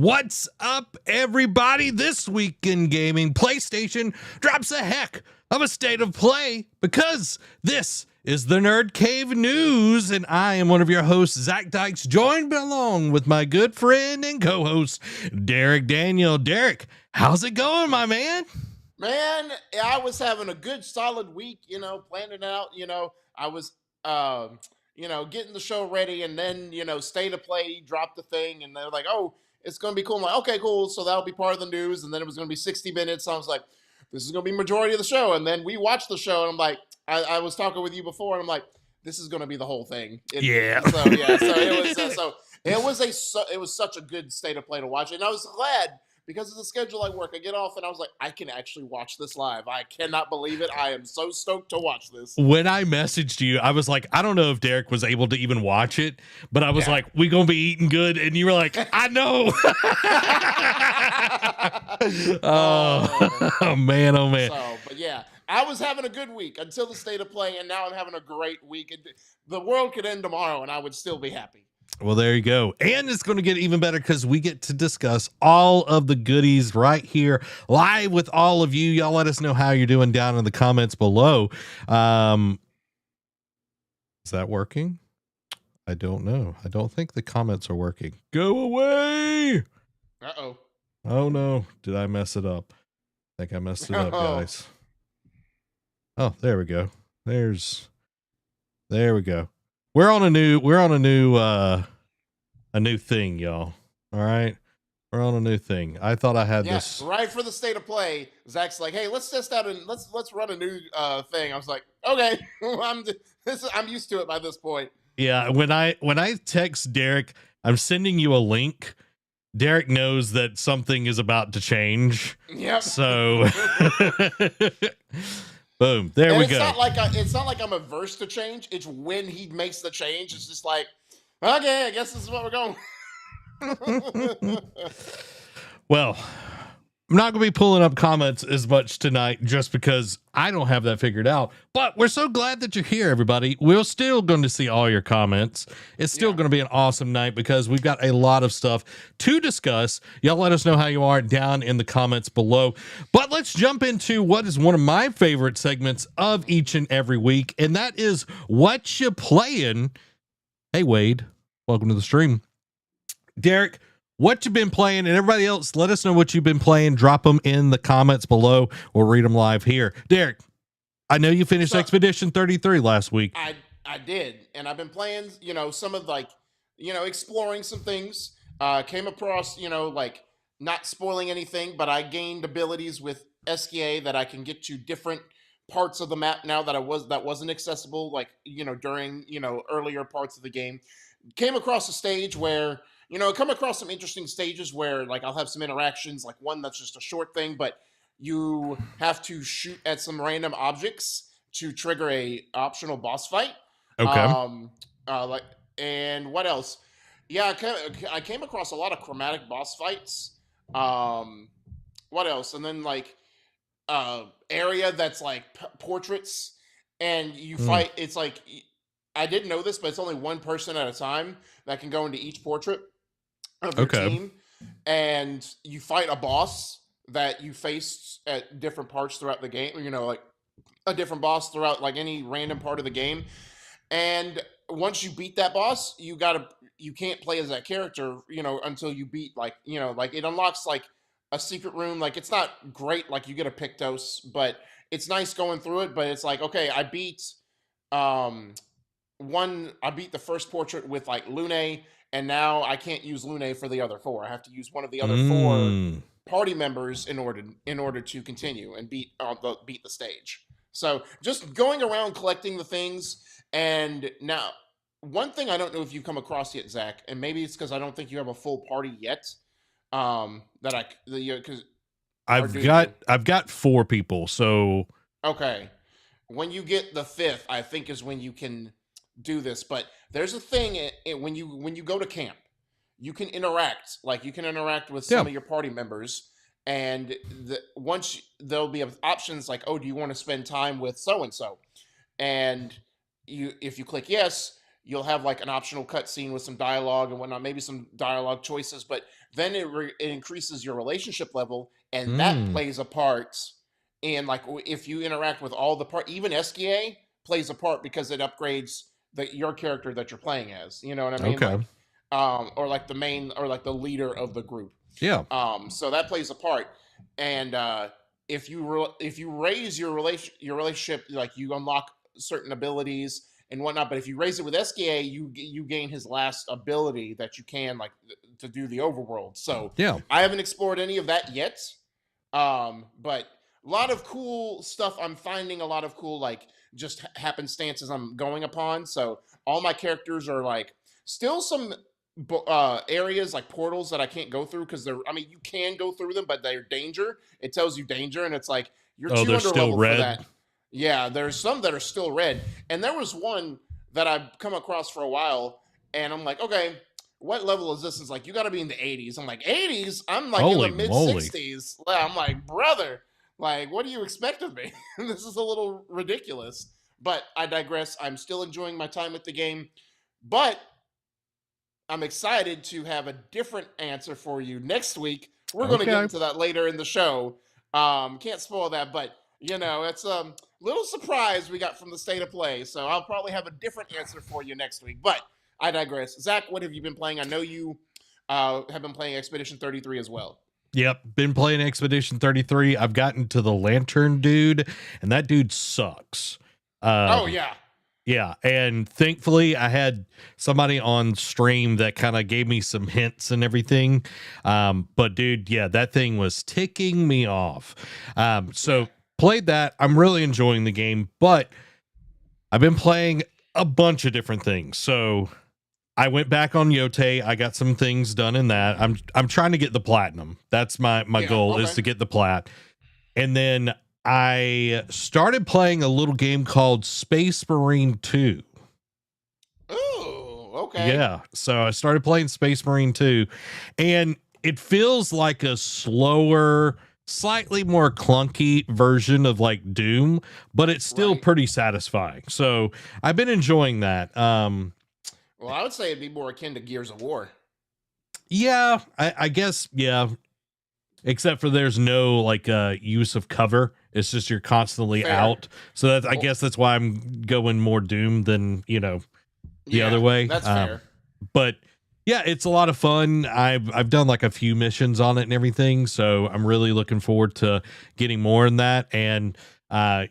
What's up, everybody? This week in gaming, PlayStation drops a heck of a state of play because this is the NerdCave News, and I am one of your hosts, Zach Dykes, joined along with my good friend and co-host, Derek Daniel. Derek, how's it going, my man? Man, I was having a good solid week, planning it out, I was getting the show ready, and then, State of Play dropped the thing, and they're like, "Oh, it's going to be cool." I'm like, "Okay, cool." So that'll be part of the news, and then it was going to be 60 minutes. So I was like, "This is going to be majority of the show." And then we watched the show, and I'm like, I was talking with you before, and I'm like, "This is going to be the whole thing." So it was such a good State of Play to watch, and I was glad. Because of the schedule I work, I get off and I was like, I can actually watch this live. I cannot believe it. I am so stoked to watch this. When I messaged you, I was like, I don't know if Derek was able to even watch it, but I was like, we gonna be eating good. And you were like, I know. Oh, man. So, but yeah, I was having a good week until the State of Play, and now I'm having a great week. The world could end tomorrow and I would still be happy. Well, there you go. And it's going to get even better because we get to discuss all of the goodies right here live with all of you. Y'all let us know how you're doing down in the comments below. Is that working? I don't know. I don't think the comments are working. Go away. Uh-oh. Oh, no. Did I mess it up? I think I messed it up, guys. Oh, there we go. There we go. We're on a new thing, y'all. All right. We're on a new thing. I thought I had this right for the State of Play. Zach's like, "Hey, let's test out and let's run a new thing." I was like, "Okay." I'm used to it by this point. Yeah, when I text Derek, I'm sending you a link. Derek knows that something is about to change. Yep. So boom. There we go. It's not like I'm averse to change. It's when he makes the change. It's just like, okay, I guess this is what we're going. Well, I'm not going to be pulling up comments as much tonight just because I don't have that figured out. But we're so glad that you're here, everybody. We're still going to see all your comments. It's still going to be an awesome night because we've got a lot of stuff to discuss. Y'all let us know how you are down in the comments below. But let's jump into what is one of my favorite segments of each and every week, and that is What You Playing. Hey, Wade, welcome to the stream. Derek, what you've been playing, and everybody else, let us know what you've been playing. Drop them in the comments below. We'll read them live here. Derek, I know you finished Expedition 33 last week. I did, and I've been playing, some of exploring some things. Came across, not spoiling anything, but I gained abilities with SKA that I can get to different parts of the map now that wasn't accessible, during, earlier parts of the game. Came across a stage where come across some interesting stages where I'll have some interactions, like one that's just a short thing, but you have to shoot at some random objects to trigger a optional boss fight. Okay. And what else? Yeah, I came across a lot of chromatic boss fights. What else? And then area that's portraits, and you fight. It's I didn't know this, but it's only one person at a time that can go into each portrait of your team, and you fight a boss that you face at different parts throughout the game. A different boss throughout any random part of the game. And once you beat that boss, you can't play as that character, until you beat it unlocks a secret room. It's not great, you get a Pictos, but it's nice going through it. But it's okay, I beat the first portrait with Lune, and now I can't use Lune for the other four. I have to use one of the other four party members in order to continue and beat the stage. So just going around collecting the things. And now, one thing I don't know if you've come across yet, Zach, and maybe it's because I don't think you have a full party yet. Because I've got 4 people. So okay, when you get the 5th, I think is when you can do this. But there's a thing when you go to camp, you can interact with some of your party members, and once there'll be options oh, do you want to spend time with so and so, and if you click yes, you'll have like an optional cutscene with some dialogue and whatnot, maybe some dialogue choices, but then it increases your relationship level, and that Mm, plays a part in like if you interact with all the part, even SGA plays a part because it upgrades your character that you're playing as. You know what I mean? okay. Like, or like the main or like the leader of the group. Yeah. So that plays a part, and if you raise your relationship, like you unlock certain abilities and whatnot. But if you raise it with SKA, you gain his last ability that you can like to do the overworld. So Yeah. I haven't explored any of that yet, but a lot of cool stuff. I'm finding a lot of cool like just happenstances I'm going upon. So all my characters are like still some areas like portals that I can't go through because they're. I mean, you can go through them, but they're danger. It tells you danger, and it's like you're Oh, too they're under still leveled for red. that. Yeah, there's some that are still red, and there was one that I've come across for a while, and I'm like, okay, what level is this? It's like you got to be in the 80s. I'm like 80s. I'm like in the Holy mid moly. 60s. I'm like, brother, like what do you expect of me? This is a little ridiculous. But I digress. I'm still enjoying my time with the game, but I'm excited to have a different answer for you next week. We're going to get Okay. into that later in the show. Can't spoil that, but it's a little surprise we got from the state of play. So I'll probably have a different answer for you next week. But I digress. Zach, what have you been playing? I know you have been playing Expedition 33 as well. Yep. Been playing Expedition 33. I've gotten to the Lantern dude, and that dude sucks. Oh yeah. Yeah, and thankfully I had somebody on stream that kind of gave me some hints and everything. But dude, yeah, that thing was ticking me off. So played that. I'm really enjoying the game, but I've been playing a bunch of different things. So I went back on Yote. I got some things done in that. I'm trying to get the platinum. That's my goal is to get the plat. And then I started playing a little game called Space Marine 2. Oh, okay. Yeah. So I started playing Space Marine 2, and it feels like a slower, slightly more clunky version of like Doom, but it's still pretty satisfying. So I've been enjoying that. Well, I would say it'd be more akin to Gears of War. Yeah, I guess, yeah. Except for there's no like use of cover. It's just you're constantly out. So that's I guess that's why I'm going more Doom than the other way. That's fair. But yeah, it's a lot of fun. I've done like a few missions on it and everything, so I'm really looking forward to getting more in that. And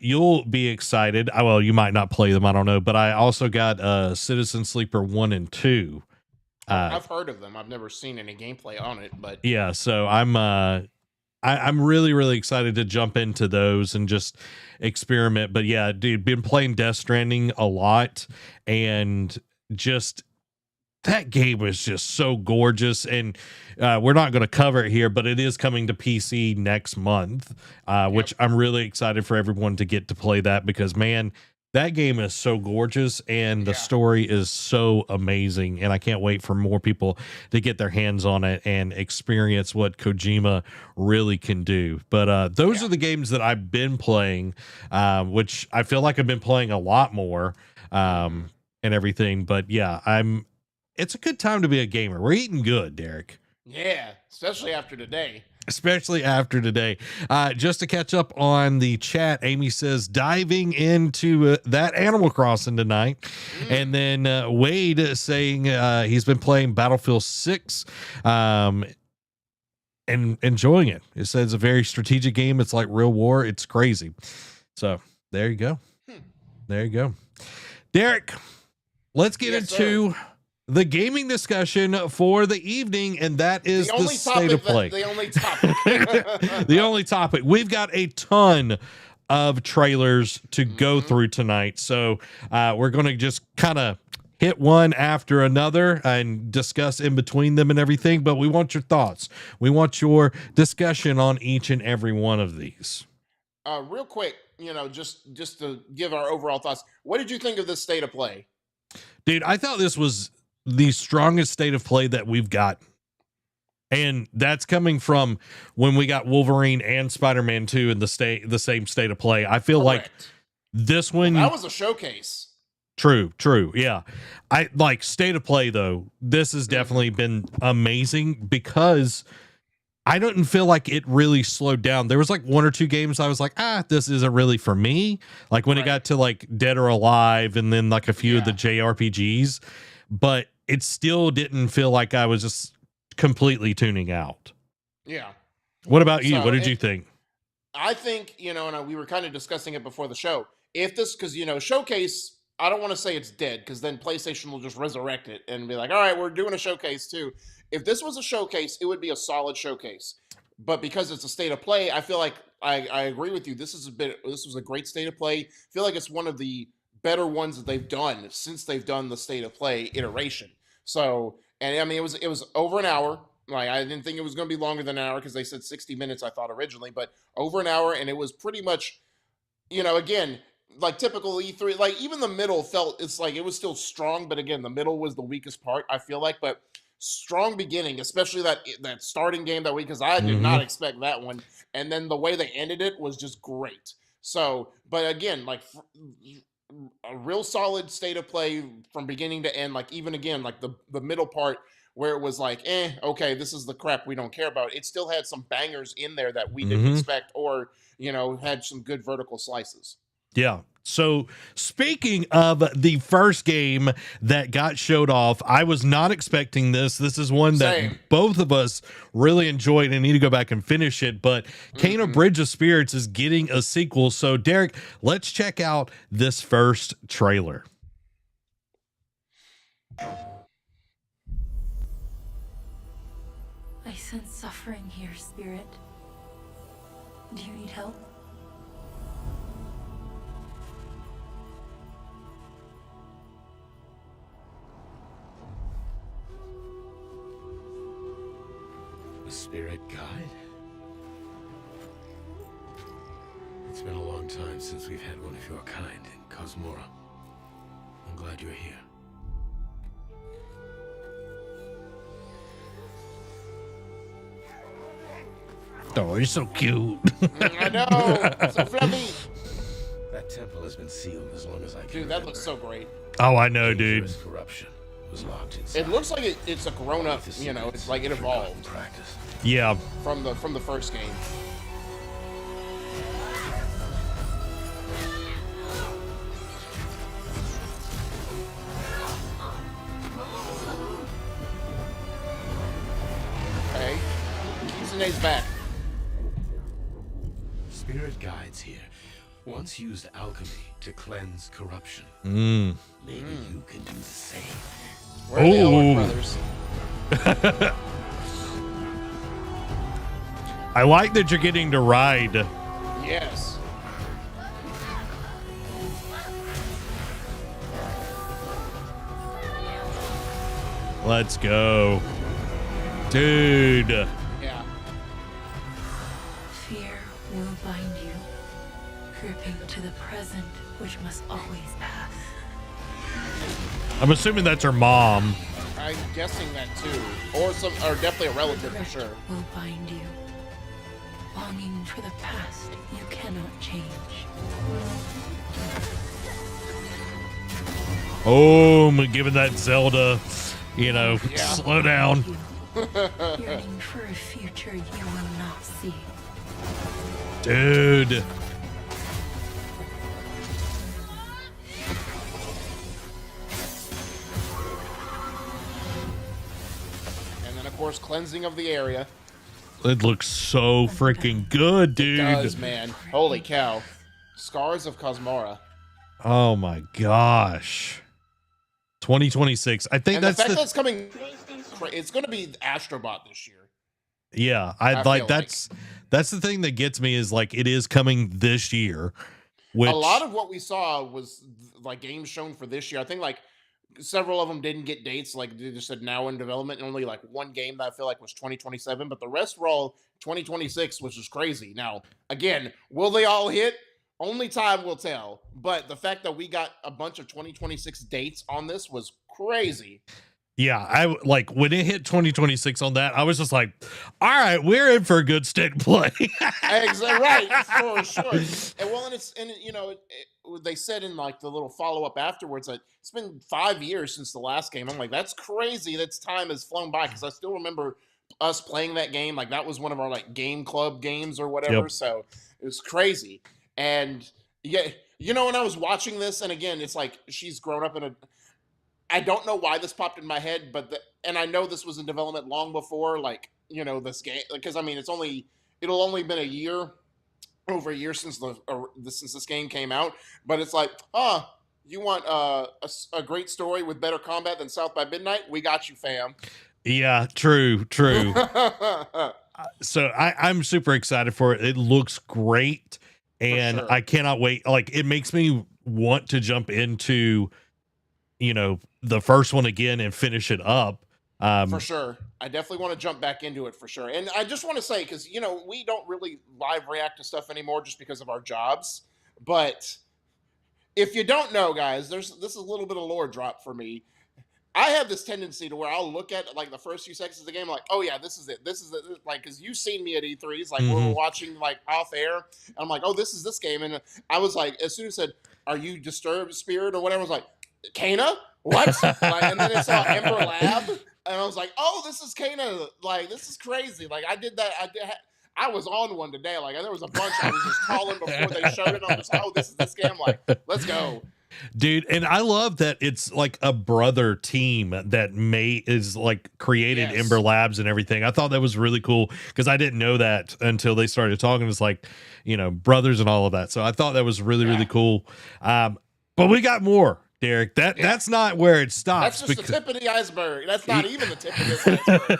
you'll be excited. Well, you might not play them, I don't know. But I also got Citizen Sleeper 1 and 2. I've heard of them. I've never seen any gameplay on it, but yeah, so I'm really, really excited to jump into those and just experiment. But yeah, dude, been playing Death Stranding a lot, and just that game is just so gorgeous. And we're not going to cover it here, but it is coming to PC next month, which I'm really excited for everyone to get to play that, because man, that game is so gorgeous and the story is so amazing. And I can't wait for more people to get their hands on it and experience what Kojima really can do. But those are the games that I've been playing, which I feel like I've been playing a lot more and everything. But yeah, it's a good time to be a gamer. We're eating good, Derek. Yeah, especially after today. Just to catch up on the chat, Amy says diving into that Animal Crossing tonight. And then Wade is saying he's been playing Battlefield 6 and enjoying it. It says it's a very strategic game. It's like real war. It's crazy. So there you go. Derek, let's get into the gaming discussion for the evening, and that is the state of play. The only topic. The only topic. We've got a ton of trailers to go through tonight, so we're going to just kind of hit one after another and discuss in between them and everything, but we want your thoughts. We want your discussion on each and every one of these. Real quick, just to give our overall thoughts, what did you think of this state of play? Dude, I thought this was the strongest state of play that we've got. And that's coming from when we got Wolverine and Spider-Man 2 in the same state of play. I feel like this one, that was a showcase. True. Yeah. I like state of play though. This has definitely been amazing because I didn't feel like it really slowed down. There was like one or two games I was like, this isn't really for me. Like when it got to like Dead or Alive and then like a few of the JRPGs, but it still didn't feel like I was just completely tuning out. Yeah. What about you? What did you think? I think, and we were kind of discussing it before the show. If this, because, Showcase, I don't want to say it's dead because then PlayStation will just resurrect it and be like, all right, we're doing a showcase too. If this was a showcase, it would be a solid showcase. But because it's a state of play, I feel like I agree with you. This was a great state of play. I feel like it's one of the better ones that they've done since they've done the state of play iteration. So, and I mean, it was over an hour. Like I didn't think it was going to be longer than an hour because they said 60 minutes, I thought originally, but over an hour, and it was pretty much, again, like typical E3. Like even the middle it's like it was still strong, but again, the middle was the weakest part, I feel like. But strong beginning, especially that starting game that week, because I did not expect that one, and then the way they ended it was just great. So, but again, like a real solid state of play from beginning to end. Like even again, like the middle part where it was like, okay, this is the crap we don't care about. It still had some bangers in there that we didn't expect, or had some good vertical slices. Yeah. So speaking of the first game that got showed off, I was not expecting this. This is one that both of us really enjoyed and need to go back and finish it. But Kena Bridge of Spirits is getting a sequel. So Derek, let's check out this first trailer. I sense suffering here, Spirit. Do you need help? A spirit guide? It's been a long time since we've had one of your kind in Cosmora. I'm glad you're here. Oh, you're so cute. I know. So friendly. That temple has been sealed as long as I can. Dude, that looks so great. Oh, I know, dude. Corruption was locked inside. It looks like it's a grown-up, it's like it evolved. Practice. Yeah. From the first game. Okay. Kizune's back. Spirit guides here once used alchemy to cleanse corruption. Maybe you can do the same. Where are the Elwood brothers? I like that you're getting to ride. Yes. Let's go. Dude. Yeah. Fear will bind you, gripping to the present, which must always pass. I'm assuming that's her mom. I'm guessing that too. Or definitely a relative for sure. Will bind you. Longing for the past you cannot change. Oh, giving that Zelda, slow down. Yearning for a future you will not see. Dude. And then, of course, cleansing of the area. It looks so freaking good, dude. It does, man. Holy cow. Scars of Cosmora. Oh, my gosh. 2026. I think And that's the fact that's coming, it's going to be Astrobot this year. Yeah, I like that's the thing that gets me is like it is coming this year. Which a lot of what we saw was like games shown for this year. I think like several of them didn't get dates, like they just said now in development. Only like one game that I feel like was 2027, but the rest were all 2026, which is crazy. Now, again, will they all hit? Only time will tell. But the fact that we got a bunch of 2026 dates on this was crazy. Yeah, I like when it hit 2026 on that, I was just like, all right, we're in for a good state of play. Exactly right, for sure. And well, and it's and you know, they said in like the little follow up afterwards that it's been 5 years since the last game. I'm like, that's crazy. That's time has flown by because I still remember us playing that game. Like that was one of our like game club games or whatever. Yep. So it was crazy. And yeah, you know, when I was watching this, and again, it's like she's grown up in a. I don't know why this popped in my head, but and I know this was in development long before, like you know, this game because I mean, it'll only been a year, over a year since since this game came out, but it's like, you want a great story with better combat than South by Midnight? We got you, fam. Yeah, true. So I'm super excited for it. It looks great, and sure. I cannot wait. Like it makes me want to jump into, you know, the first one again and finish it up. For sure. I definitely want to jump back into it for sure. And I just want to say, because, you know, we don't really live react to stuff anymore just because of our jobs. But if you don't know, guys, this is a little bit of lore drop for me. I have this tendency to where I'll look at like the first few seconds of the game, like, oh yeah, this is it. This is it. Like, because you've seen me at E3s, like we were watching like off air, and I'm like, oh, this is this game. And I was like, as soon as it said, are you Disturbed Spirit or whatever, I was like, Kana? What? Like, and then it saw Ember Lab, and I was like, oh, this is Kana. Like, this is crazy. Like, I did that. I was on one today. Like, there was a bunch I was just calling before they showed it. I'm just like, oh, this is this game. I'm like, let's go. Dude, and I love that it's like a brother team that is like created Ember Labs and everything. I thought that was really cool because I didn't know that until they started talking. It's like, you know, brothers and all of that. So I thought that was really, really cool. But we got more, Derek. That's not where it stops. That's just the tip of the iceberg. That's not even the tip of the iceberg.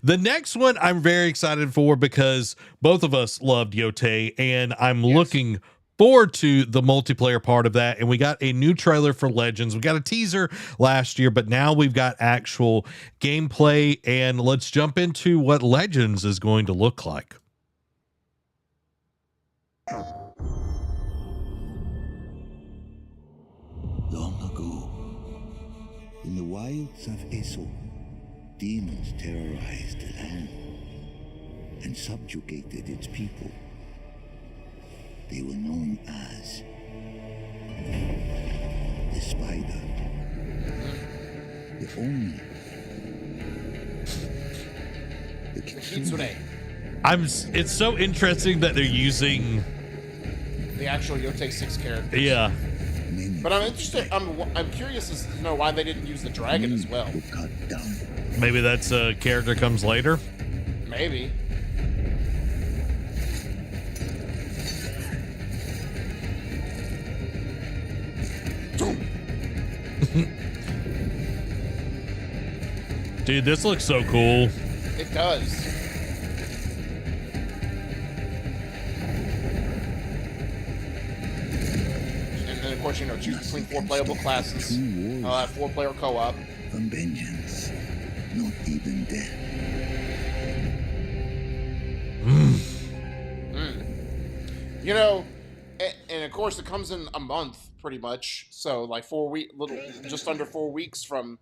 The next one I'm very excited for because both of us loved Yote, and I'm looking forward to the multiplayer part of that. And we got a new trailer for Legends. We got a teaser last year, but now we've got actual gameplay, and let's jump into what Legends is going to look like. Long ago, in the wilds of Eso, demons terrorized the land and subjugated its people. They were known as the Spider. The Oni. The Kitsune. It's so interesting that they're using the actual Yote 6 characters. Yeah. But I'm interested. I'm curious as to know why they didn't use the dragon as well. Maybe that's a character comes later. Maybe. Dude, this looks so cool. It does. And then, of course, you know, choose between 4 playable classes. 4-player co-op. From vengeance, not even death. You know, and of course, it comes in a month, pretty much. So, like 4 weeks, just under 4 weeks from,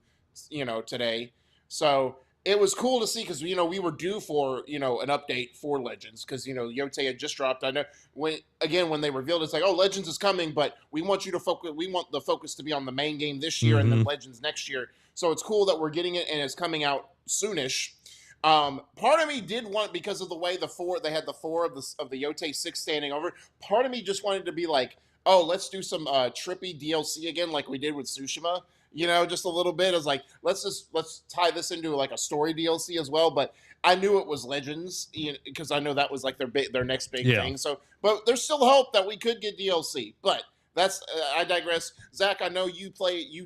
you know, today. So it was cool to see because, you know, we were due for, you know, an update for Legends because, you know, Yote had just dropped. I know when they revealed it's like, oh, Legends is coming, but we want you to focus. We want the focus to be on the main game this year and then Legends next year. So it's cool that we're getting it and it's coming out soonish. Part of me did want, because of the way they had the 4 of the Yote 6 standing over. Part of me just wanted to be like, oh, let's do some trippy DLC again, like we did with Tsushima. You know, just a little bit. I was like, let's tie this into like a story DLC as well. But I knew it was Legends because I know that was like their next big thing. So, but there's still hope that we could get DLC. But that's I digress. Zach, I know you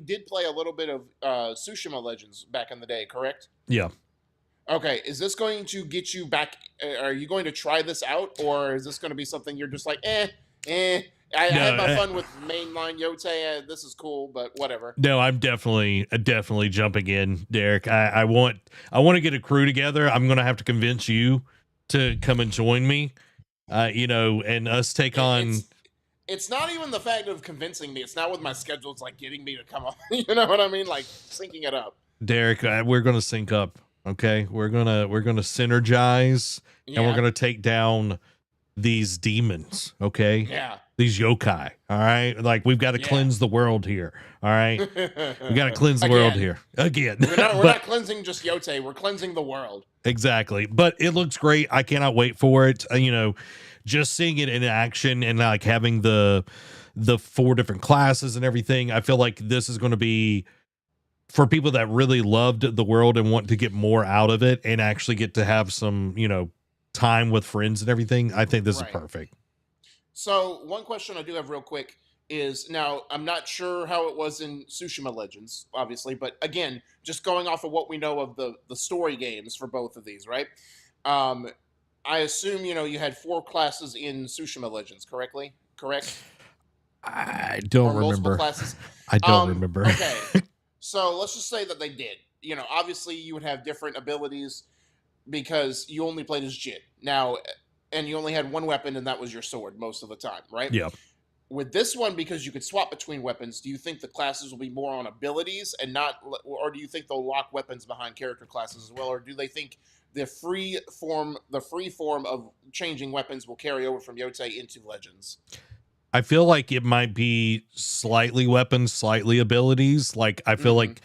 did play a little bit of Tsushima Legends back in the day, correct? Yeah. Okay, is this going to get you back? Are you going to try this out, or is this going to be something you're just like, I had my fun with mainline Yote. This is cool, but whatever. No, I'm definitely jumping in, Derek. I want to get a crew together. I'm going to have to convince you to come and join me, you know, and us take on. It's not even the fact of convincing me. It's not with my schedule. It's like getting me to come on. You know what I mean? Like syncing it up. Derek, we're gonna sync up. Okay, we're gonna synergize, and we're gonna take down these demons. Okay, Yeah. these yokai. All right, like we've got to cleanse the world here. All right, we got to cleanse the world here again. We're not cleansing just Yote. We're cleansing the world. Exactly, but it looks great. I cannot wait for it. You know, just seeing it in action and like having the 4 different classes and everything. I feel like this is going to be for people that really loved the world and want to get more out of it and actually get to have some, you know, time with friends and everything. I think this is perfect. So one question I do have real quick is, now I'm not sure how it was in Tsushima Legends, obviously, but again, just going off of what we know of the story games for both of these, right? I assume, you know, you had 4 classes in Tsushima Legends, correct? I don't remember. Classes? I don't remember. Okay. So let's just say that they did. You know, obviously you would have different abilities because you only played as Jin. Now, and you only had one weapon, and that was your sword most of the time, right? Yeah. With this one, because you could swap between weapons, do you think the classes will be more on abilities and not, or do you think they'll lock weapons behind character classes as well, or do they think the free form of changing weapons will carry over from Yote into Legends? I feel like it might be slightly weapons, slightly abilities. Like I feel like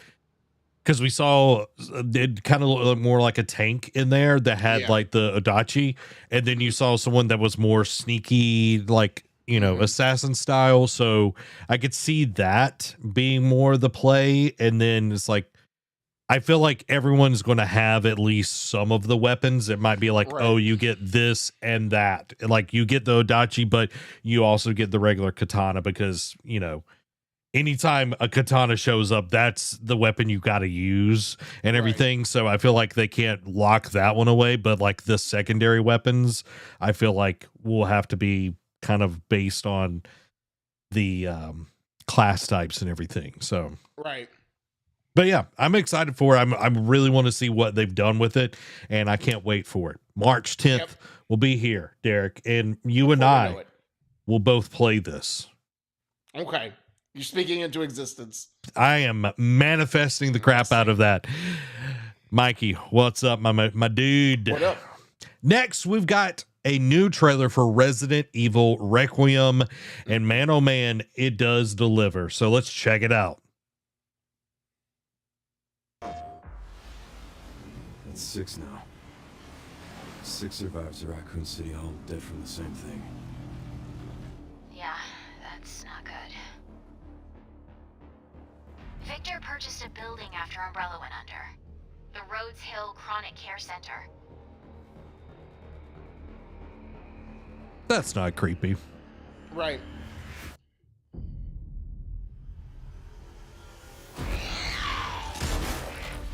because we saw it kind of looked more like a tank in there that had like the Adachi, and then you saw someone that was more sneaky, like, you know, assassin style. So I could see that being more the play. And then it's like, I feel like everyone's going to have at least some of the weapons. It might be like, oh, you get this and that. Like you get the Adachi, but you also get the regular katana because, you know, anytime a katana shows up, that's the weapon you got to use and everything. So I feel like they can't lock that one away. But like the secondary weapons, I feel like will have to be kind of based on the class types and everything. So but yeah, I'm excited for it. I really want to see what they've done with it, and I can't wait for it. March 10th will be here, Derek, and you and I will both play this. Okay. You're speaking into existence. I am manifesting the crap out of that. Mikey, what's up, my dude? What up? Next, we've got a new trailer for Resident Evil Requiem, and man, oh man, it does deliver. So let's check it out. That's 6 now. 6 survivors of Raccoon City, all dead from the same thing. Yeah, that's not good. Victor purchased a building after Umbrella went under. The Rhodes Hill Chronic Care Center. That's not creepy. Right.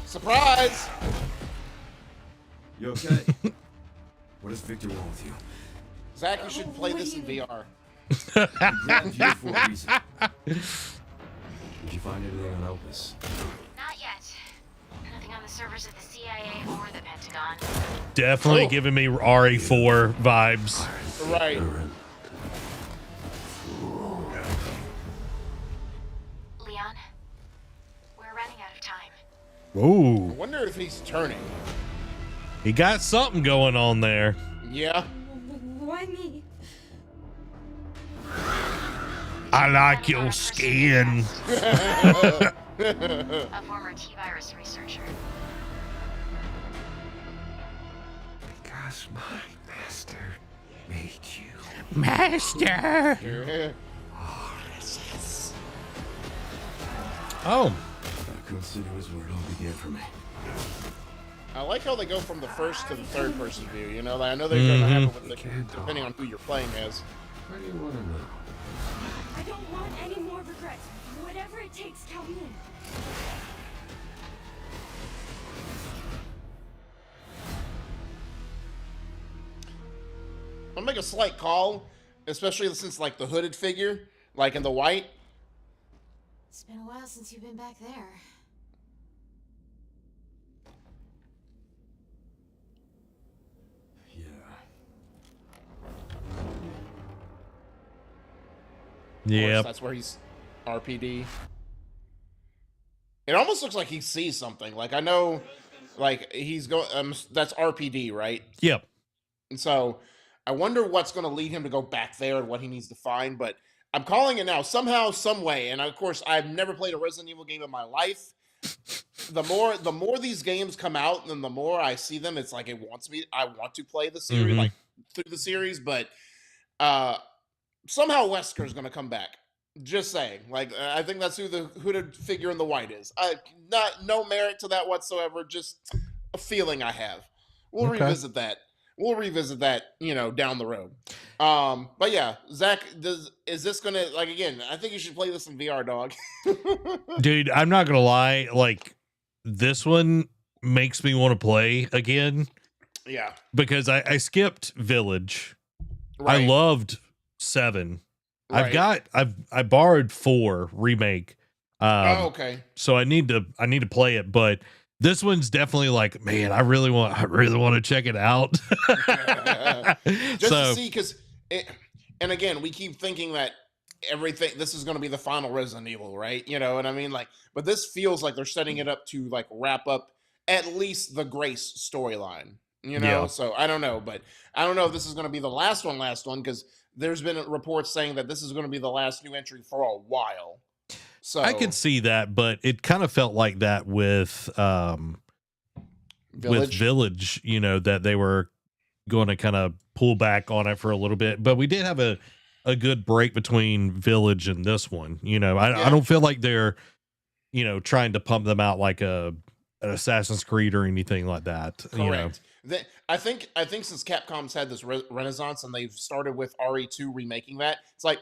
Surprise! You okay? What does Victor want with you? Zach, you should play this in VR. He grabbed you for a reason. Did you find anything on Elvis? Not yet. Nothing on the servers of the CIA or the Pentagon. Definitely giving me RE4 vibes. Right. Leon, we're running out of time. Ooh. I wonder if he's turning. He got something going on there. Yeah. Why me? I like your skin. A former T-virus researcher. Because my master made you. Master. Oh. Raccoon City was where it all began for me. I like how they go from the first to the third person view, you know? I know they're going to have it with depending on who you're playing as. What do you want to know? I don't want any more regrets. Whatever it takes, count me in. I'll make a slight call, especially since like the hooded figure, like in the white. It's been a while since you've been back there. Yeah. That's where he's RPD. It almost looks like he sees something. Like I know, like he's going. That's RPD, right? Yep. And so I wonder what's going to lead him to go back there and what he needs to find. But I'm calling it now, somehow, some way. And of course, I've never played a Resident Evil game in my life. The more these games come out, and the more I see them, it's like it wants me. I want to play the series, like through the series, but somehow Wesker's going to come back. Just saying, like I think that's who the hooded figure in the white is. No merit to that whatsoever. Just a feeling I have. We'll revisit that. We'll revisit that, down the road. But yeah, Zach, is this gonna like again? I think you should play this in VR, dog. Dude, I'm not gonna lie. Like this one makes me want to play again. Yeah, because I skipped Village. Right. I loved 7. Right. I borrowed 4 remake. Okay. So I need to play it, but this one's definitely like, man, I really want to check it out. Just to see, because and again, we keep thinking that this is going to be the final Resident Evil, right? You know what I mean? Like, but this feels like they're setting it up to like wrap up at least the Grace storyline. Yeah. So I don't know, but I don't know if this is going to be the last one, because there's been reports saying that this is going to be the last new entry for a while. So I could see that, but it kind of felt like that with Village, that they were going to kind of pull back on it for a little bit. But we did have a good break between Village and this one. I don't feel like they're, trying to pump them out like an Assassin's Creed or anything like that. Correct. I think since Capcom's had this renaissance and they've started with RE2 remaking that, it's like,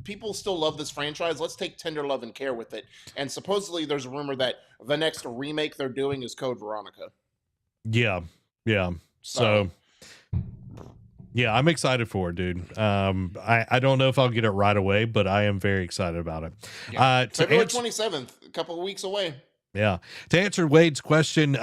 people still love this franchise. Let's take tender love and care with it. And supposedly there's a rumor that the next remake they're doing is Code Veronica. Yeah. Yeah. So yeah, I'm excited for it, dude. I don't know if I'll get it right away, but I am very excited about it. Yeah. February 27th, a couple of weeks away. Yeah. To answer Wade's question,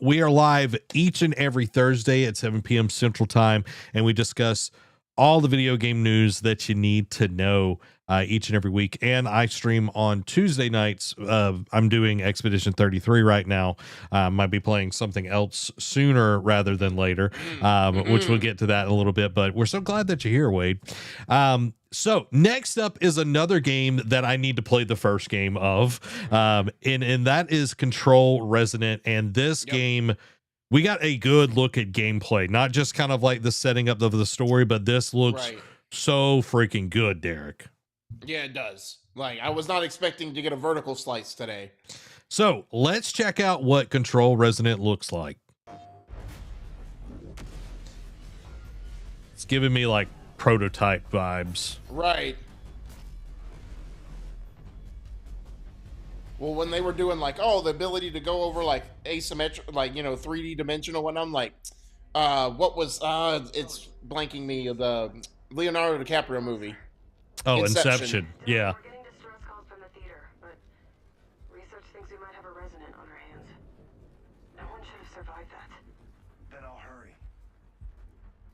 we are live each and every Thursday at 7 p.m. Central Time, and we discuss all the video game news that you need to know each and every week. And I stream on Tuesday nights. I'm doing Expedition 33 right now. Might be playing something else sooner rather than later, which we'll get to that in a little bit. But we're so glad that you're here, Wade. So next up is another game that I need to play the first game of, and that is Control Resonant. And this game, we got a good look at gameplay, not just kind of like the setting up of the story, but this looks so freaking good, Derek. Yeah, it does. Like, I was not expecting to get a vertical slice today. So let's check out what Control Resonant looks like. It's giving me like prototype vibes. Right. Well, when they were doing like, the ability to go over like asymmetric, like, 3D dimensional, and I'm like, what was, it's blanking me, the Leonardo DiCaprio movie. Oh, Inception. Yeah. We're getting distress calls from the theater, but research thinks we might have a resident on our hands. No one should have survived that. Then I'll hurry.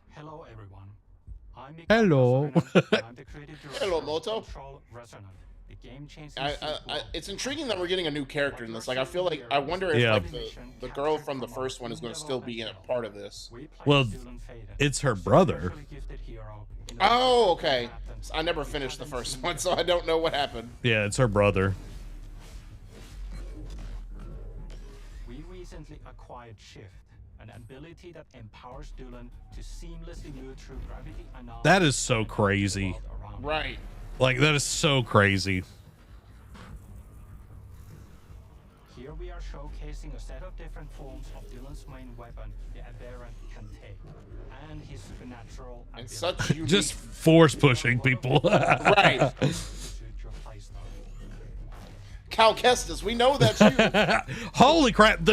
Hello, everyone. I'm Hello. I'm the creative director Hello, of Moto. Control Resonant, the game-changing It's intriguing that we're getting a new character in this. Like, I wonder if like the girl from the first one is going to still be a part of this. Well, it's her brother. Oh, okay. I never finished the first one, so I don't know what happened. Yeah, it's her brother. We recently acquired Shift, an ability that empowers Dylan to seamlessly move through gravity anomalies. That is so crazy. Right. Like, that is so crazy. Here we are showcasing a set of different forms of Dylan's main weapon, the Aberrant can take, and his supernatural And ability. such unique... Just force pushing people. Right. Cal Kestis, we know that's you. Holy crap.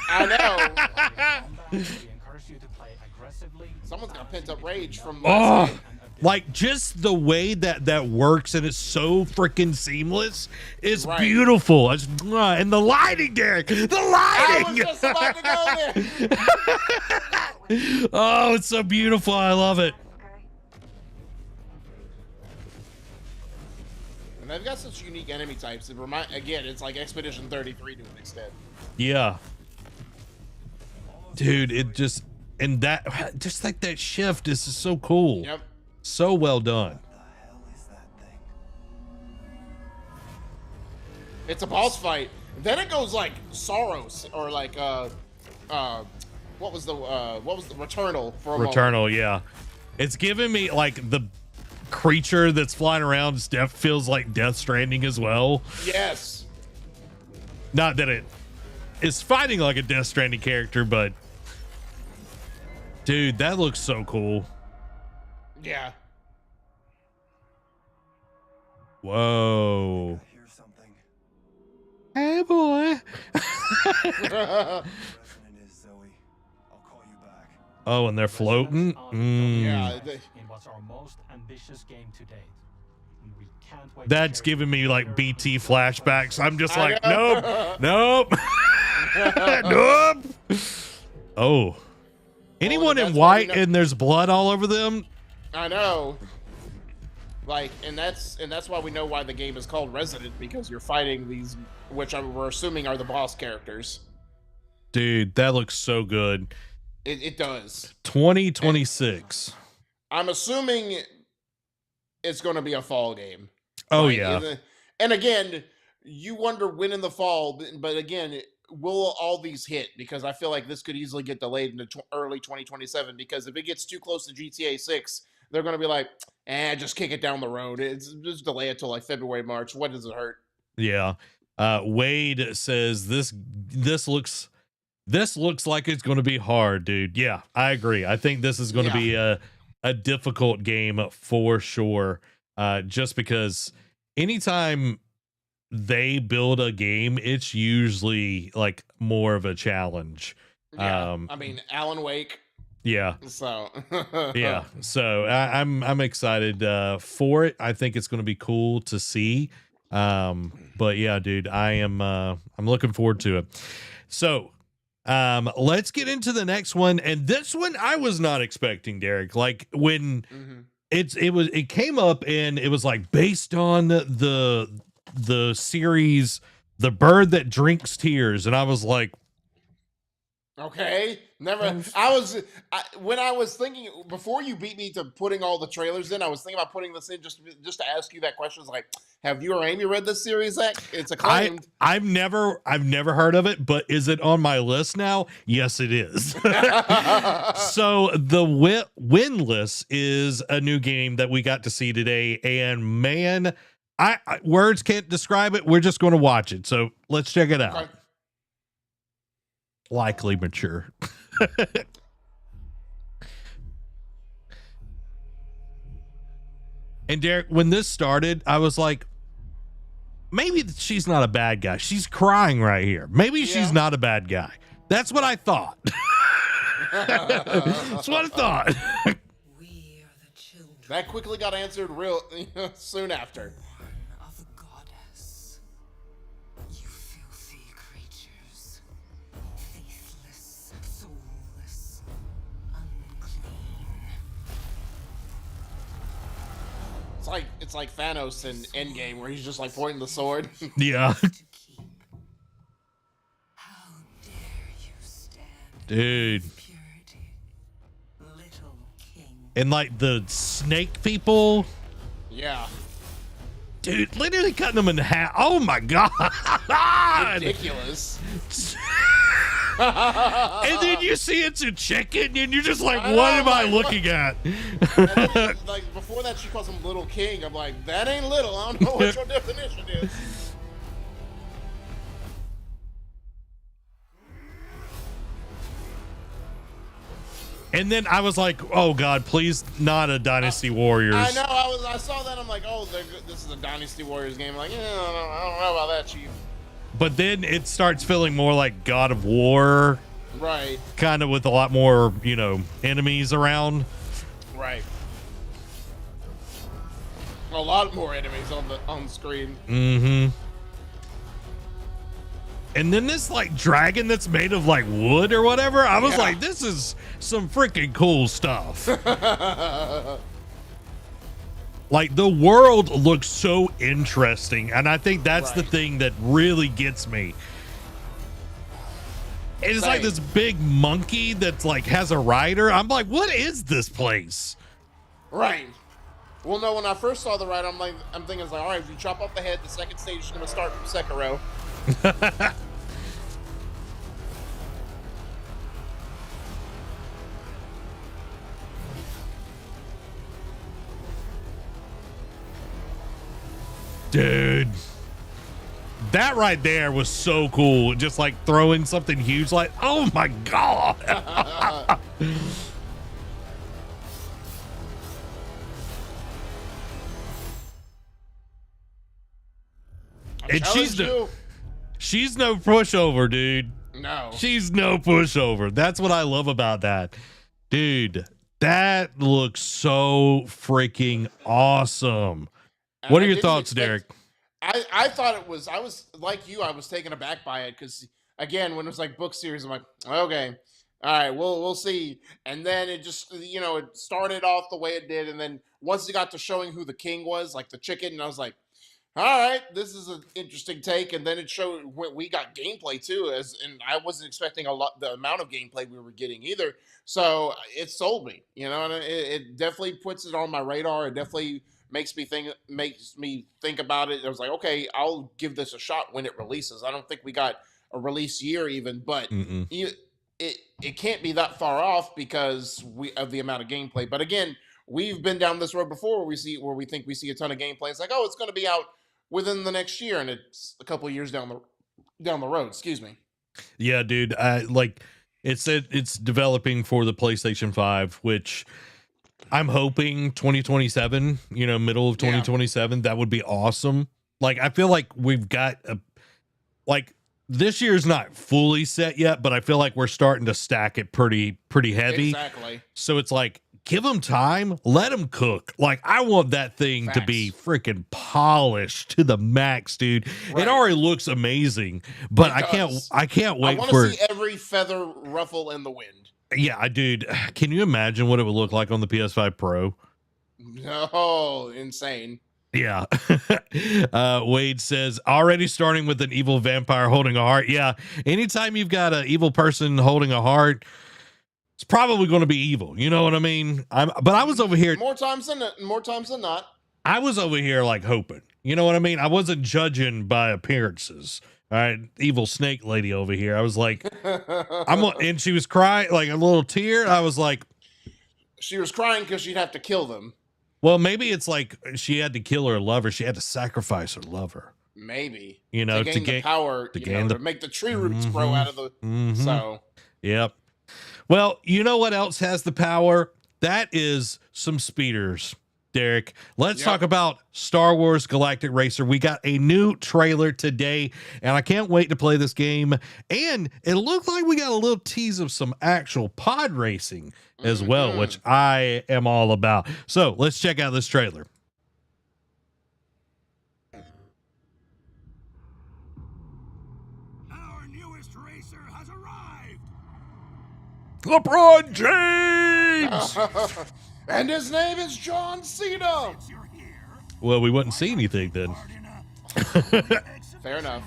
I know. Someone's got pent-up rage from... Like, just the way that works, and it's so freaking seamless is Right. beautiful. And the lighting, Derek, the I lighting. was just about to go there. Oh, it's so beautiful. I love it. And And they've got such unique enemy types. Again, it's like Expedition 33 to an extent. Yeah. Dude, it just, and that, just like that shift is so cool. Yep. So well done. It's a boss fight. Then it goes like Soros or like what was the Returnal for a moment. Returnal, yeah. It's giving me like the creature that's flying around feels like Death Stranding as well. Yes. Not that it is fighting like a Death Stranding character, but dude, that looks so cool. Yeah. Whoa. Hey, boy. Oh, and they're floating? Yeah. In what's our most ambitious game to date. We can't wait. That's giving me like BT flashbacks. I'm just like, nope, nope, nope. Oh, anyone in white and there's blood all over them? I know. Like, and that's why we know why the game is called Resident, because you're fighting these, which we're assuming are the boss characters. Dude, that looks so good. It does. 2026. I'm assuming it's going to be a fall game. Oh, like, yeah. And again, you wonder when in the fall, but again, will all these hit? Because I feel like this could easily get delayed into early 2027, because if it gets too close to GTA 6, they're going to be like, just kick it down the road. It's just delay it till like February, March. What does it hurt? Yeah. Wade says this looks like it's going to be hard, dude. Yeah, I agree. I think this is going to be a difficult game for sure. Just because anytime they build a game, it's usually like more of a challenge. Yeah. I mean, Alan Wake. Yeah. So yeah. So I'm excited for it. I think it's going to be cool to see. But yeah, dude, I'm looking forward to it. So let's get into the next one. And this one I was not expecting, Derek. Like when it came up and it was like based on the series The Bird That Drinks Tears, and I was like, okay, never. When I was thinking before you beat me to putting all the trailers in, I was thinking about putting this in just to ask you that question. It's like, have you or Amy read this series, Zach? It's acclaimed. I've never heard of it, but is it on my list now? Yes, it is. So the Windless is a new game that we got to see today, and man, I words can't describe it. We're just going to watch it. So let's check it out. Okay. Likely mature. And Derek, when this started, I was like, maybe she's not a bad guy. She's crying right here. Maybe she's not a bad guy. That's what I thought. That's what I thought. We are the children That quickly got answered real soon after. of the goddess. You filthy creatures. Faithless, soulless, unclean. It's like Thanos in Endgame, where he's just like pointing the sword. Yeah. To keep. How dare you stand Dude. in purity, little king. And like the snake people, Yeah, dude, literally cutting them in half. Oh my God. ridiculous. And then you see it's a chicken and you're just like, what am I looking at? And then, like before that, she calls him Little King. I'm like, that ain't little. I don't know what your definition is. And then I was like, oh God, please not a Dynasty Warriors. I know. I saw that. I'm like, oh, this is a Dynasty Warriors game. I'm like, yeah, I don't know about that, Chief. But then it starts feeling more like God of War, Right. kind of with a lot more, enemies around. Right. A lot more enemies on the screen. Mm-hmm. And then this like dragon that's made of like wood or whatever. I was like, this is some freaking cool stuff. Like the world looks so interesting, and I think that's the thing that really gets me. It's like this big monkey that's like has a rider. I'm like, what is this place? Right. Well, no, when I first saw the rider, I'm thinking, it's like, all right, if you chop off the head, the second stage is going to start from Sekiro. Dude, that right there was so cool. Just like throwing something huge, like, oh my God. And she's no pushover, dude. No. She's no pushover. That's what I love about that. Dude, that looks so freaking awesome. And What are your thoughts, Derek? I thought it was, I was like you, I was taken aback by it because, again, when it was like book series, I'm like, okay, all right, we'll see. And then it just, it started off the way it did. And then once it got to showing who the king was, like the chicken, and I was like, all right, this is an interesting take. And then it showed we got gameplay too, and I wasn't expecting the amount of gameplay we were getting either. So it sold me, and it definitely puts it on my radar. It definitely makes me think about it. I was like, okay, I'll give this a shot when it releases. I don't think we got a release year even, but it can't be that far off because of the amount of gameplay. But again, we've been down this road before where we think we see a ton of gameplay. It's like, oh, it's going to be out within the next year, and it's a couple of years down the road. Excuse me. Yeah, dude. It's developing for the PlayStation 5, which I'm hoping 2027, middle of 2027, that would be awesome. Like, I feel like we've got this year's not fully set yet, but I feel like we're starting to stack it pretty heavy. Exactly. So it's like, give them time, let them cook. Like, I want that thing to be freaking polished to the max, dude. Right. It already looks amazing, but I can't wait I want to see every feather ruffle in the wind. Yeah, dude. Can you imagine what it would look like on the PS5 Pro? No, insane. Yeah. Wade says, already starting with an evil vampire holding a heart. Yeah. Anytime you've got an evil person holding a heart, it's probably going to be evil. You know what I mean? But I was over here. More times than not. I was over here like hoping. You know what I mean? I wasn't judging by appearances. All right, evil snake lady over here. I was like, and she was crying like a little tear. I was like, she was crying because she'd have to kill them. Well, maybe it's like she had to kill her lover. She had to sacrifice her lover. Maybe, to gain the power, to make the tree roots grow out of the. So, yep. Well, you know what else has the power? That is some speeders. Derek, let's talk about Star Wars Galactic Racer. We got a new trailer today, and I can't wait to play this game. And it looked like we got a little tease of some actual pod racing as well, which I am all about. So let's check out this trailer. Our newest racer has arrived. LeBron James! And his name is John Cena. Well, we wouldn't see anything then. Fair enough.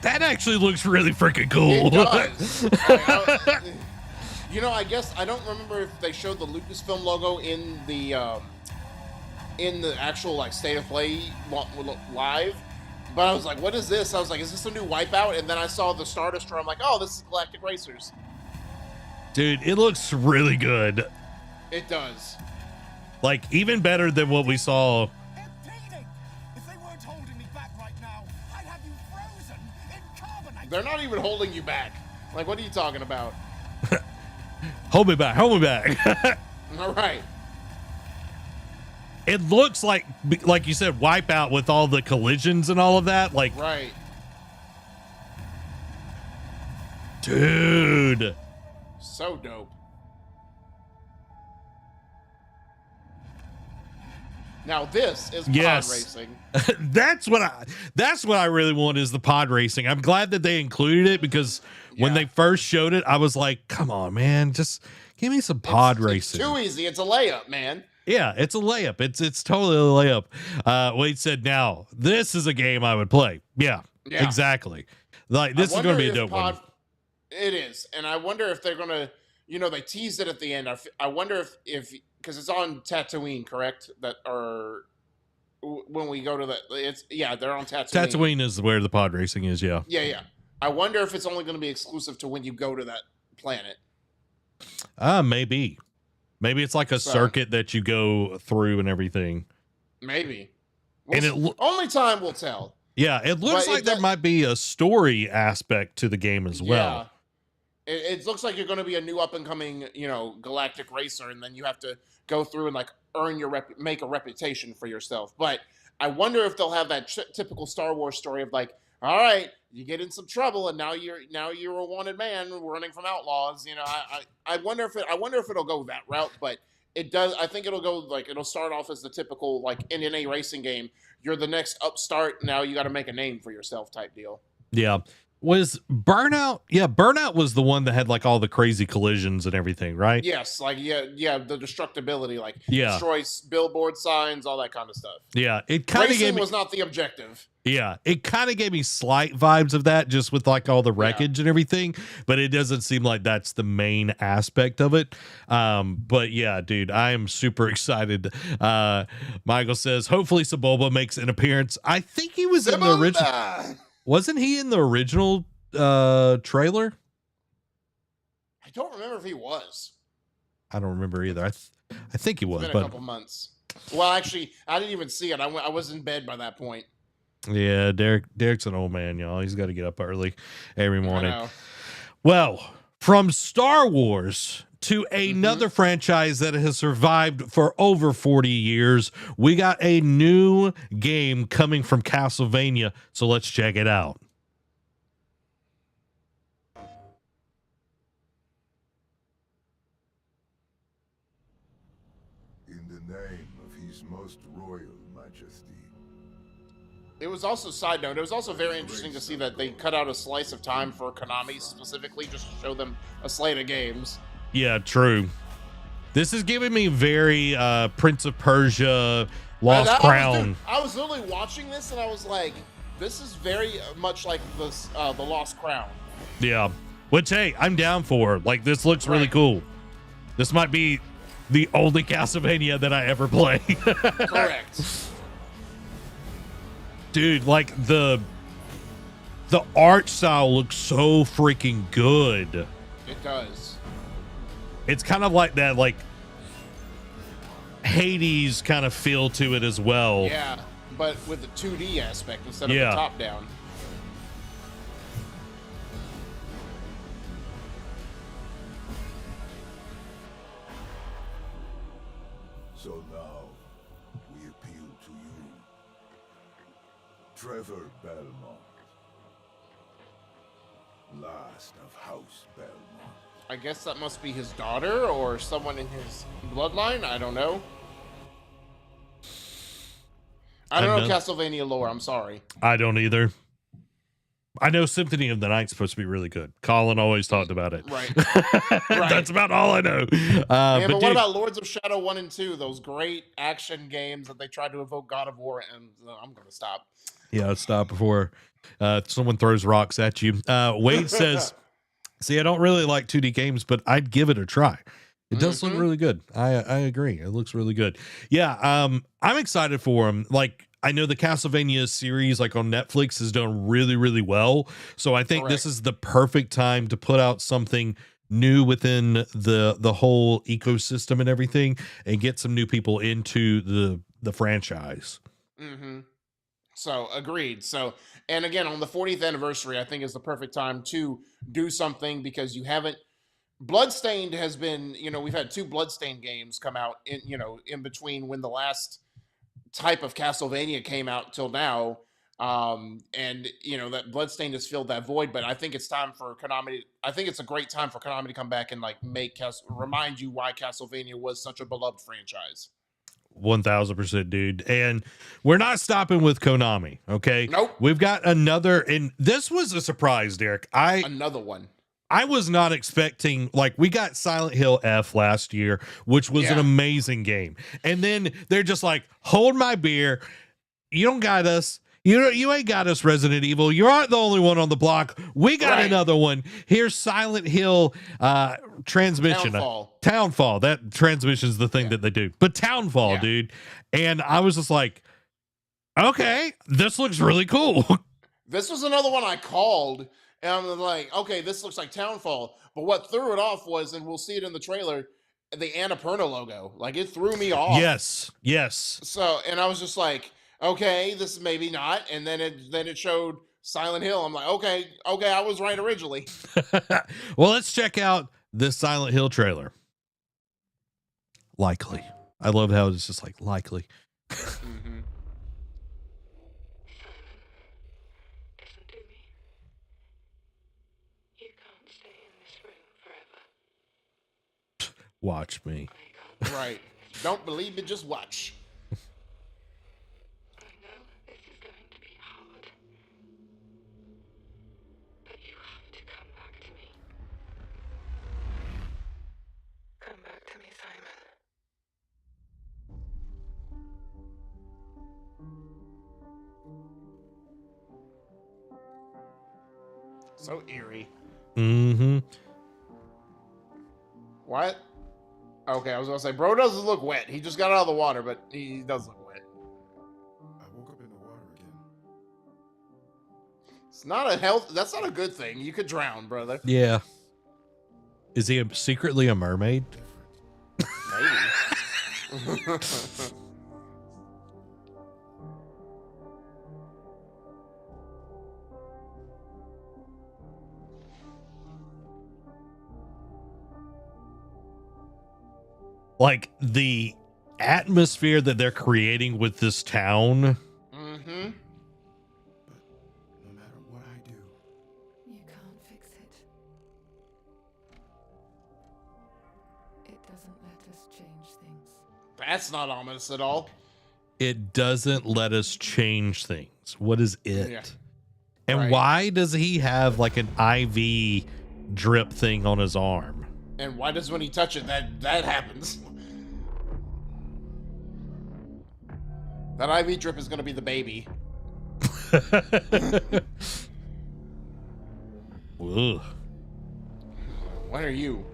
That actually looks really freaking cool. It does. I guess I don't remember if they showed the Lucasfilm logo in the actual like state of play live, but I was like, what is this? I was like, is this a new Wipeout? And then I saw the Star Destroyer. I'm like, oh, this is Galactic Racers. Dude, it looks really good. It does. Like, even better than what we saw. If they weren't holding me back right now, I'd have you frozen in carbonite. They're not even holding you back. Like, what are you talking about? Hold me back. All right. It looks like you said, Wipeout with all the collisions and all of that. Like, right. Dude. So dope. Now this is Yes. pod racing. That's what I really want is the pod racing. I'm glad that they included it because when they first showed it, I was like, come on, man, just give me some pod racing. It's too easy. It's a layup, man. Yeah, it's a layup. It's totally a layup. Wade said, now this is a game I would play. Yeah. Exactly. Like this is going to be a dope one. It is. And I wonder if they're going to, they teased it at the end. I wonder if because it's on Tatooine, correct? That or when we go to they're on Tatooine. Tatooine is where the pod racing is. Yeah. Yeah. I wonder if it's only going to be exclusive to when you go to that planet. Maybe it's like a circuit that you go through and everything. Maybe. Only time will tell. Yeah, it looks like there might be a story aspect to the game as well. It looks like you're going to be a new up and coming, galactic racer, and then you have to go through and like earn make a reputation for yourself. But I wonder if they'll have that typical Star Wars story of like, all right, you get in some trouble, and now you're a wanted man running from outlaws. I wonder if it'll go that route, but it does. I think it'll start off as the typical like in any racing game. You're the next upstart. Now you got to make a name for yourself type deal. Yeah. Was Burnout? Yeah, Burnout was the one that had like all the crazy collisions and everything, right? Yes, like the destructibility, like destroys billboard signs, all that kind of stuff. Yeah, it kind of was not the objective. Yeah, it kind of gave me slight vibes of that, just with like all the wreckage and everything, but it doesn't seem like that's the main aspect of it. But yeah, dude, I am super excited. Michael says, hopefully Sebulba makes an appearance. I think he was in the original. Wasn't he in the original trailer? I don't remember if he was. I don't remember either. I think he was. It's been a couple months. Well, actually, I didn't even see it. I was in bed by that point. Yeah, Derek's an old man, y'all. He's got to get up early every morning. Well, from Star Wars to another franchise that has survived for over 40 years, we got a new game coming from Castlevania, so let's check it out. In the name of His Most Royal Majesty. It was also, side note, it was also very interesting to see that they cut out a slice of time for Konami specifically just to show them a slate of games. Yeah, true. This is giving me very Prince of Persia, Lost Crown. I was literally watching this and I was like, this is very much like the Lost Crown. Yeah. Which, hey, I'm down for. Like, this looks really cool. This might be the only Castlevania that I ever play. Correct. Dude, like the art style looks so freaking good. It does. It's kind of like that, like Hades kind of feel to it as well. Yeah, but with the 2D aspect instead of the top down. So now we appeal to you, Trevor Belmont, last of House Belmont. I guess that must be his daughter or someone in his bloodline. I don't know. I don't know Castlevania lore. I'm sorry. I don't either. I know Symphony of the Night's supposed to be really good. Colin always talked about it. Right. That's about all I know. But what about Lords of Shadow 1 and 2? Those great action games that they tried to evoke God of War, and I'm going to stop. Yeah, stop before someone throws rocks at you. Wade says, see, I don't really like 2D games, but I'd give it a try. It does look really good. I agree. It looks really good. Yeah, I'm excited for them. Like, I know the Castlevania series, like on Netflix, has done really, really well. So I think this is the perfect time to put out something new within the whole ecosystem and everything, and get some new people into the franchise. So agreed. So, and again, on the 40th anniversary, I think is the perfect time to do something, because you haven't. Bloodstained has been, we've had 2 Bloodstained games come out in between when the last type of Castlevania came out till now. And that Bloodstained has filled that void, but I think it's time for Konami. I think it's a great time for Konami to come back and like remind you why Castlevania was such a beloved franchise. 1000%, dude. And we're not stopping with Konami. Okay. Nope. We've got another, and this was a surprise, Derek. Another one. I was not expecting, like, we got Silent Hill F last year, which was an amazing game. And then they're just like, hold my beer. You don't got us. You ain't got us, Resident Evil. You aren't the only one on the block. We got another one. Here's Silent Hill transmission. Townfall. That transmission is the thing that they do. But Townfall, dude. And I was just like, okay, this looks really cool. This was another one I called. And I'm like, okay, this looks like Townfall. But what threw it off was, and we'll see it in the trailer, the Annapurna logo. Like, it threw me off. Yes. So, and I was just like, okay, this maybe not. And then it showed Silent Hill. I'm like, okay, I was right originally. Well, let's check out this Silent Hill trailer. Likely. I love how it's just like likely. Mm-hmm. Listen to me. You can't stay in this room forever. Watch me. Right. Don't believe it, just watch. I know this is going to be hard. But you have to come back to me. Come back to me, Simon. So eerie. Mm-hmm. What? Okay, I was gonna say, bro doesn't look wet. He just got out of the water, but he does look wet. I woke up in the water again. It's not that's not a good thing. You could drown, brother. Yeah. Is he secretly a mermaid? Maybe. Like the atmosphere that they're creating with this town. Mm-hmm. But no matter what I do, You can't fix it. It doesn't let us change things. That's not ominous at all. It doesn't let us change things. What is it? Yeah. And why does he have like an IV drip thing on his arm? And why does when he touch it that happens? That IV drip is gonna be the baby. Ugh. What are you?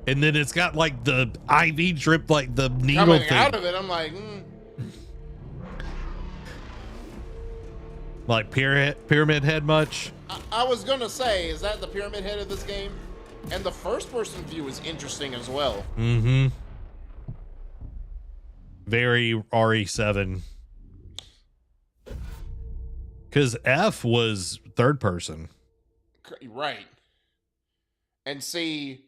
And then it's got like the IV drip, like the needle Coming thing. out of it, I'm like, Like pyramid head much? I was gonna say, is that the pyramid head of this game? And the first person view is interesting as well. Mm-hmm. Very RE7. Because F was third person. Right. And see,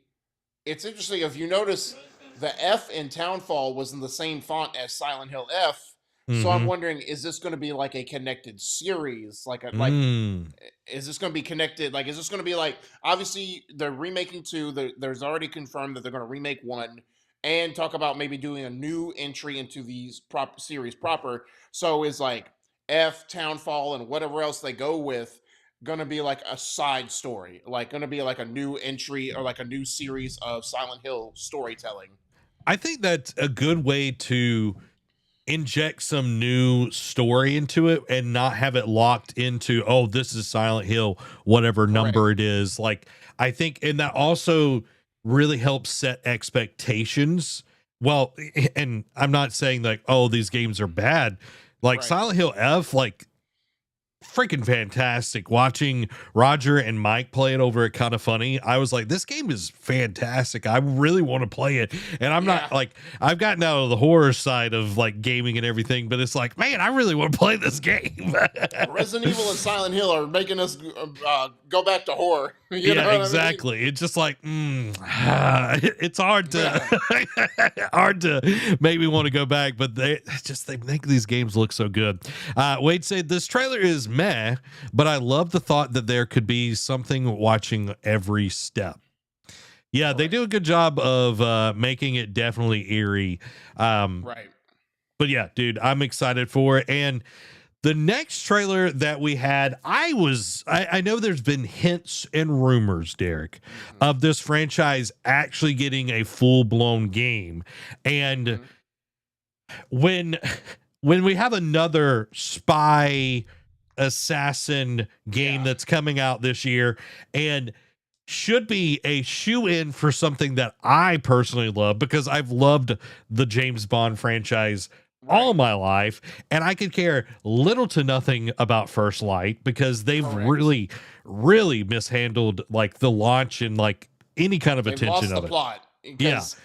it's interesting if you notice the F in Townfall was in the same font as Silent Hill F. So I'm wondering, is this going to be like a connected series? Is this going to be connected? Like, is this going to be like, obviously they're remaking 2. There's already confirmed that they're going to remake 1 and talk about maybe doing a new entry into these series proper. So is like F, Townfall, and whatever else they go with going to be like a side story? Like going to be like a new entry or like a new series of Silent Hill storytelling? I think that's a good way to inject some new story into it and not have it locked into, oh, this is Silent Hill, whatever number it is. Like, I think, and that also really helps set expectations. Well, and I'm not saying like, oh, these games are bad. Like Silent Hill F, like, freaking fantastic. Watching Roger and Mike play it over at Kind of Funny, I was like, this game is fantastic. I really want to play it. And I'm not like, I've gotten out of the horror side of like gaming and everything, but it's like, man, I really want to play this game. Resident Evil and Silent Hill are making us go back to horror. You know what exactly. I mean? It's just like, it's hard to hard to maybe want to go back, but they make these games look so good. Wade said this trailer is meh, but I love the thought that there could be something watching every step. Yeah, they do a good job of making it definitely eerie. Right. But yeah, dude, I'm excited for it. And the next trailer that we had, I know there's been hints and rumors, Derek, of this franchise actually getting a full-blown game. And when we have another spy assassin game that's coming out this year and should be a shoe-in for something that I personally love, because I've loved the James Bond franchise all my life, and I could care little to nothing about First Light because they've really mishandled like the launch and like any kind of They've attention lost of the it. plot. Because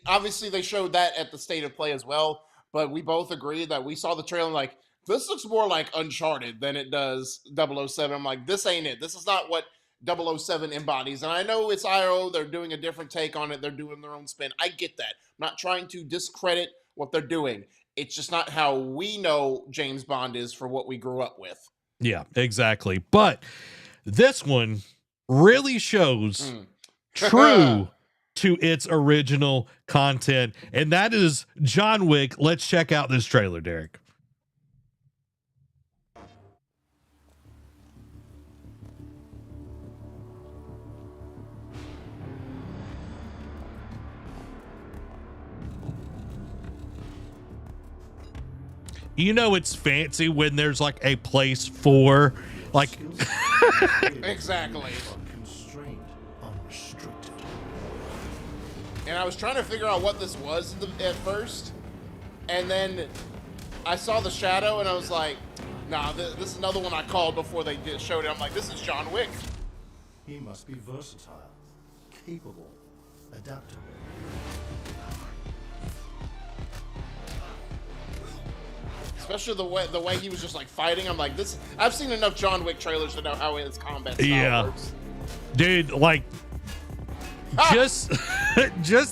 obviously they showed that at the State of Play as well, but we both agree that we saw the trailer like, this looks more like Uncharted than it does 007. I'm like, this ain't it. This is not what 007 embodies. And I know it's IO. They're doing a different take on it. They're doing their own spin. I get that. I'm not trying to discredit what they're doing. It's just not how we know James Bond is for what we grew up with. Yeah, exactly. But this one really shows true to its original content, and that is John Wick. Let's check out this trailer, Derek. You know it's fancy when there's like a place for like exactly. And I was trying to figure out what this was at first, and then I saw the shadow and I was like, nah, this is another one I called before they showed it. I'm like, this is John Wick. He must be versatile, capable, adaptable. Especially the way he was just like fighting. I'm like, this. I've seen enough John Wick trailers to know how his combat style works. Dude, like just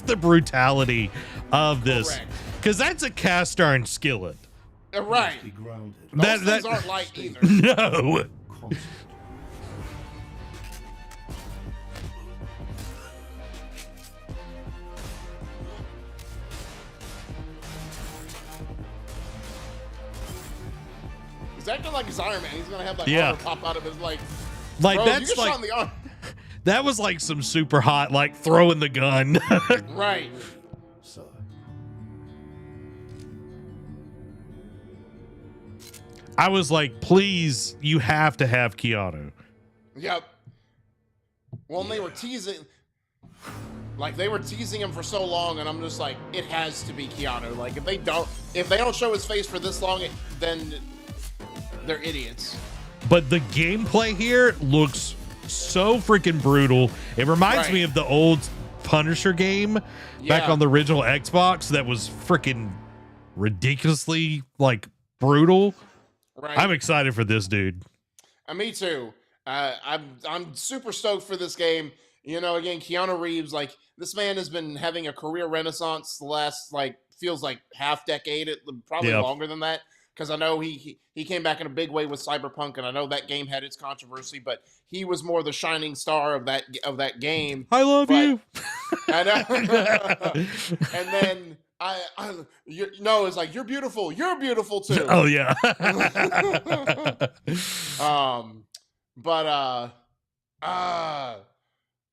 the brutality of this, because that's a cast iron skillet. Right. Those things aren't light either. No. He's acting like his Iron Man. He's gonna have like armor pop out of his like. Like bro, that's you get like shot in the arm. That was like some super hot, like throwing the gun. Right. I was like, please, you have to have Keanu. Yep. Well, and they were teasing, like they were teasing him for so long, and I'm just like, it has to be Keanu. Like if they don't show his face for this long, then they're idiots. But the gameplay here looks so freaking brutal. It reminds me of the old Punisher game back on the original Xbox that was freaking ridiculously like brutal. Right. I'm excited for this, dude. Me too. I'm super stoked for this game. You know, again, Keanu Reeves, like this man has been having a career renaissance the last like feels like half decade, probably longer than that. Because I know he came back in a big way with Cyberpunk, and I know that game had its controversy, but he was more the shining star of that game. I love you. I know. And then it's like you're beautiful. You're beautiful too. Oh yeah.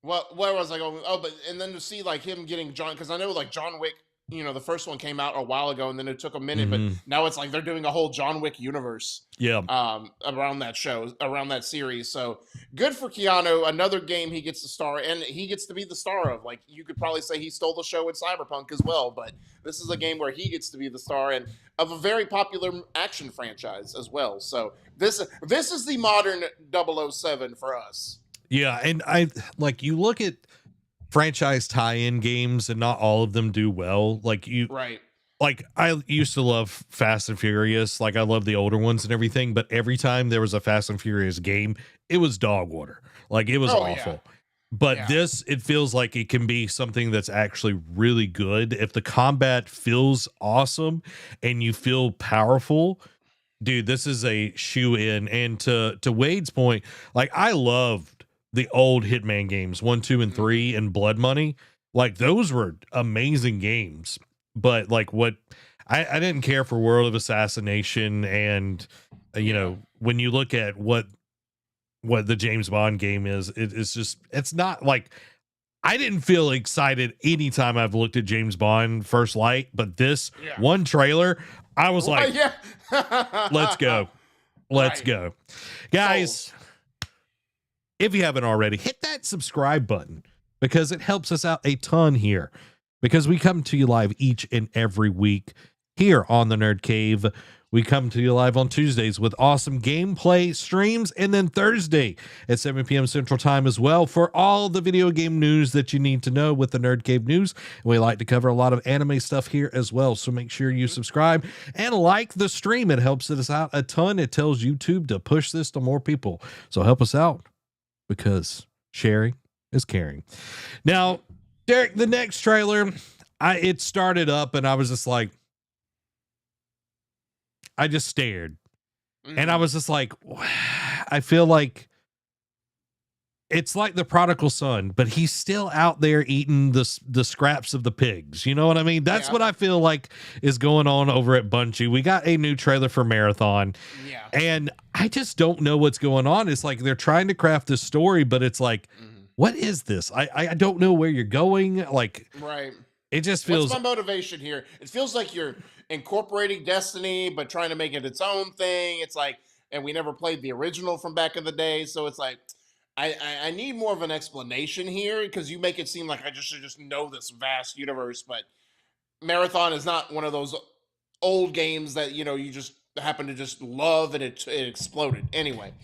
Where was I going? Oh, and then to see like him getting John, because I know like John Wick, you know, the first one came out a while ago, and then it took a minute, but now it's like they're doing a whole John Wick universe. Yeah. Around that series. So good for Keanu. Another game he gets to star, and he gets to be the star of. Like you could probably say he stole the show in Cyberpunk as well, but this is a game where he gets to be the star and of a very popular action franchise as well. So this is the modern 007 for us. Yeah, and I like you look at franchise tie-in games and not all of them do well. Like I used to love Fast and Furious. Like I love the older ones and everything, but every time there was a Fast and Furious game, it was dog water. Like it was awful. Yeah. But this, it feels like it can be something that's actually really good. If the combat feels awesome and you feel powerful, dude, this is a shoe in. And to Wade's point, like I loved the old Hitman games 1, 2, and 3 and Blood Money. Like those were amazing games. But like what I didn't care for World of Assassination, and you know, when you look at what the James Bond game is, it's not like, I didn't feel excited anytime I've looked at James Bond First Light, but this one trailer, I was like, let's go. Let's go. Guys, if you haven't already, hit that subscribe button because it helps us out a ton here, because we come to you live each and every week here on the Nerd Cave. We come to you live on Tuesdays with awesome gameplay streams, and then Thursday at 7 p.m. Central Time as well for all the video game news that you need to know with the Nerd Cave News. We like to cover a lot of anime stuff here as well, so make sure you subscribe and like the stream. It helps us out a ton. It tells YouTube to push this to more people. So help us out, because sharing is caring. Now, Derek, the next trailer, it started up and I was just like, I just stared, and I was just like, I feel like it's like the prodigal son, but he's still out there eating the scraps of the pigs. You know what I mean? That's what I feel like is going on over at Bungie. We got a new trailer for Marathon, and I just don't know what's going on. It's like they're trying to craft this story, but it's like, what is this? I don't know where you're going. Like, it just feels. What's my motivation here? It feels like you're incorporating Destiny, but trying to make it its own thing. It's like, and we never played the original from back in the day, so it's like, I need more of an explanation here, because you make it seem like I should just know this vast universe, but Marathon is not one of those old games that, you know, you just happen to just love and it exploded. Anyway.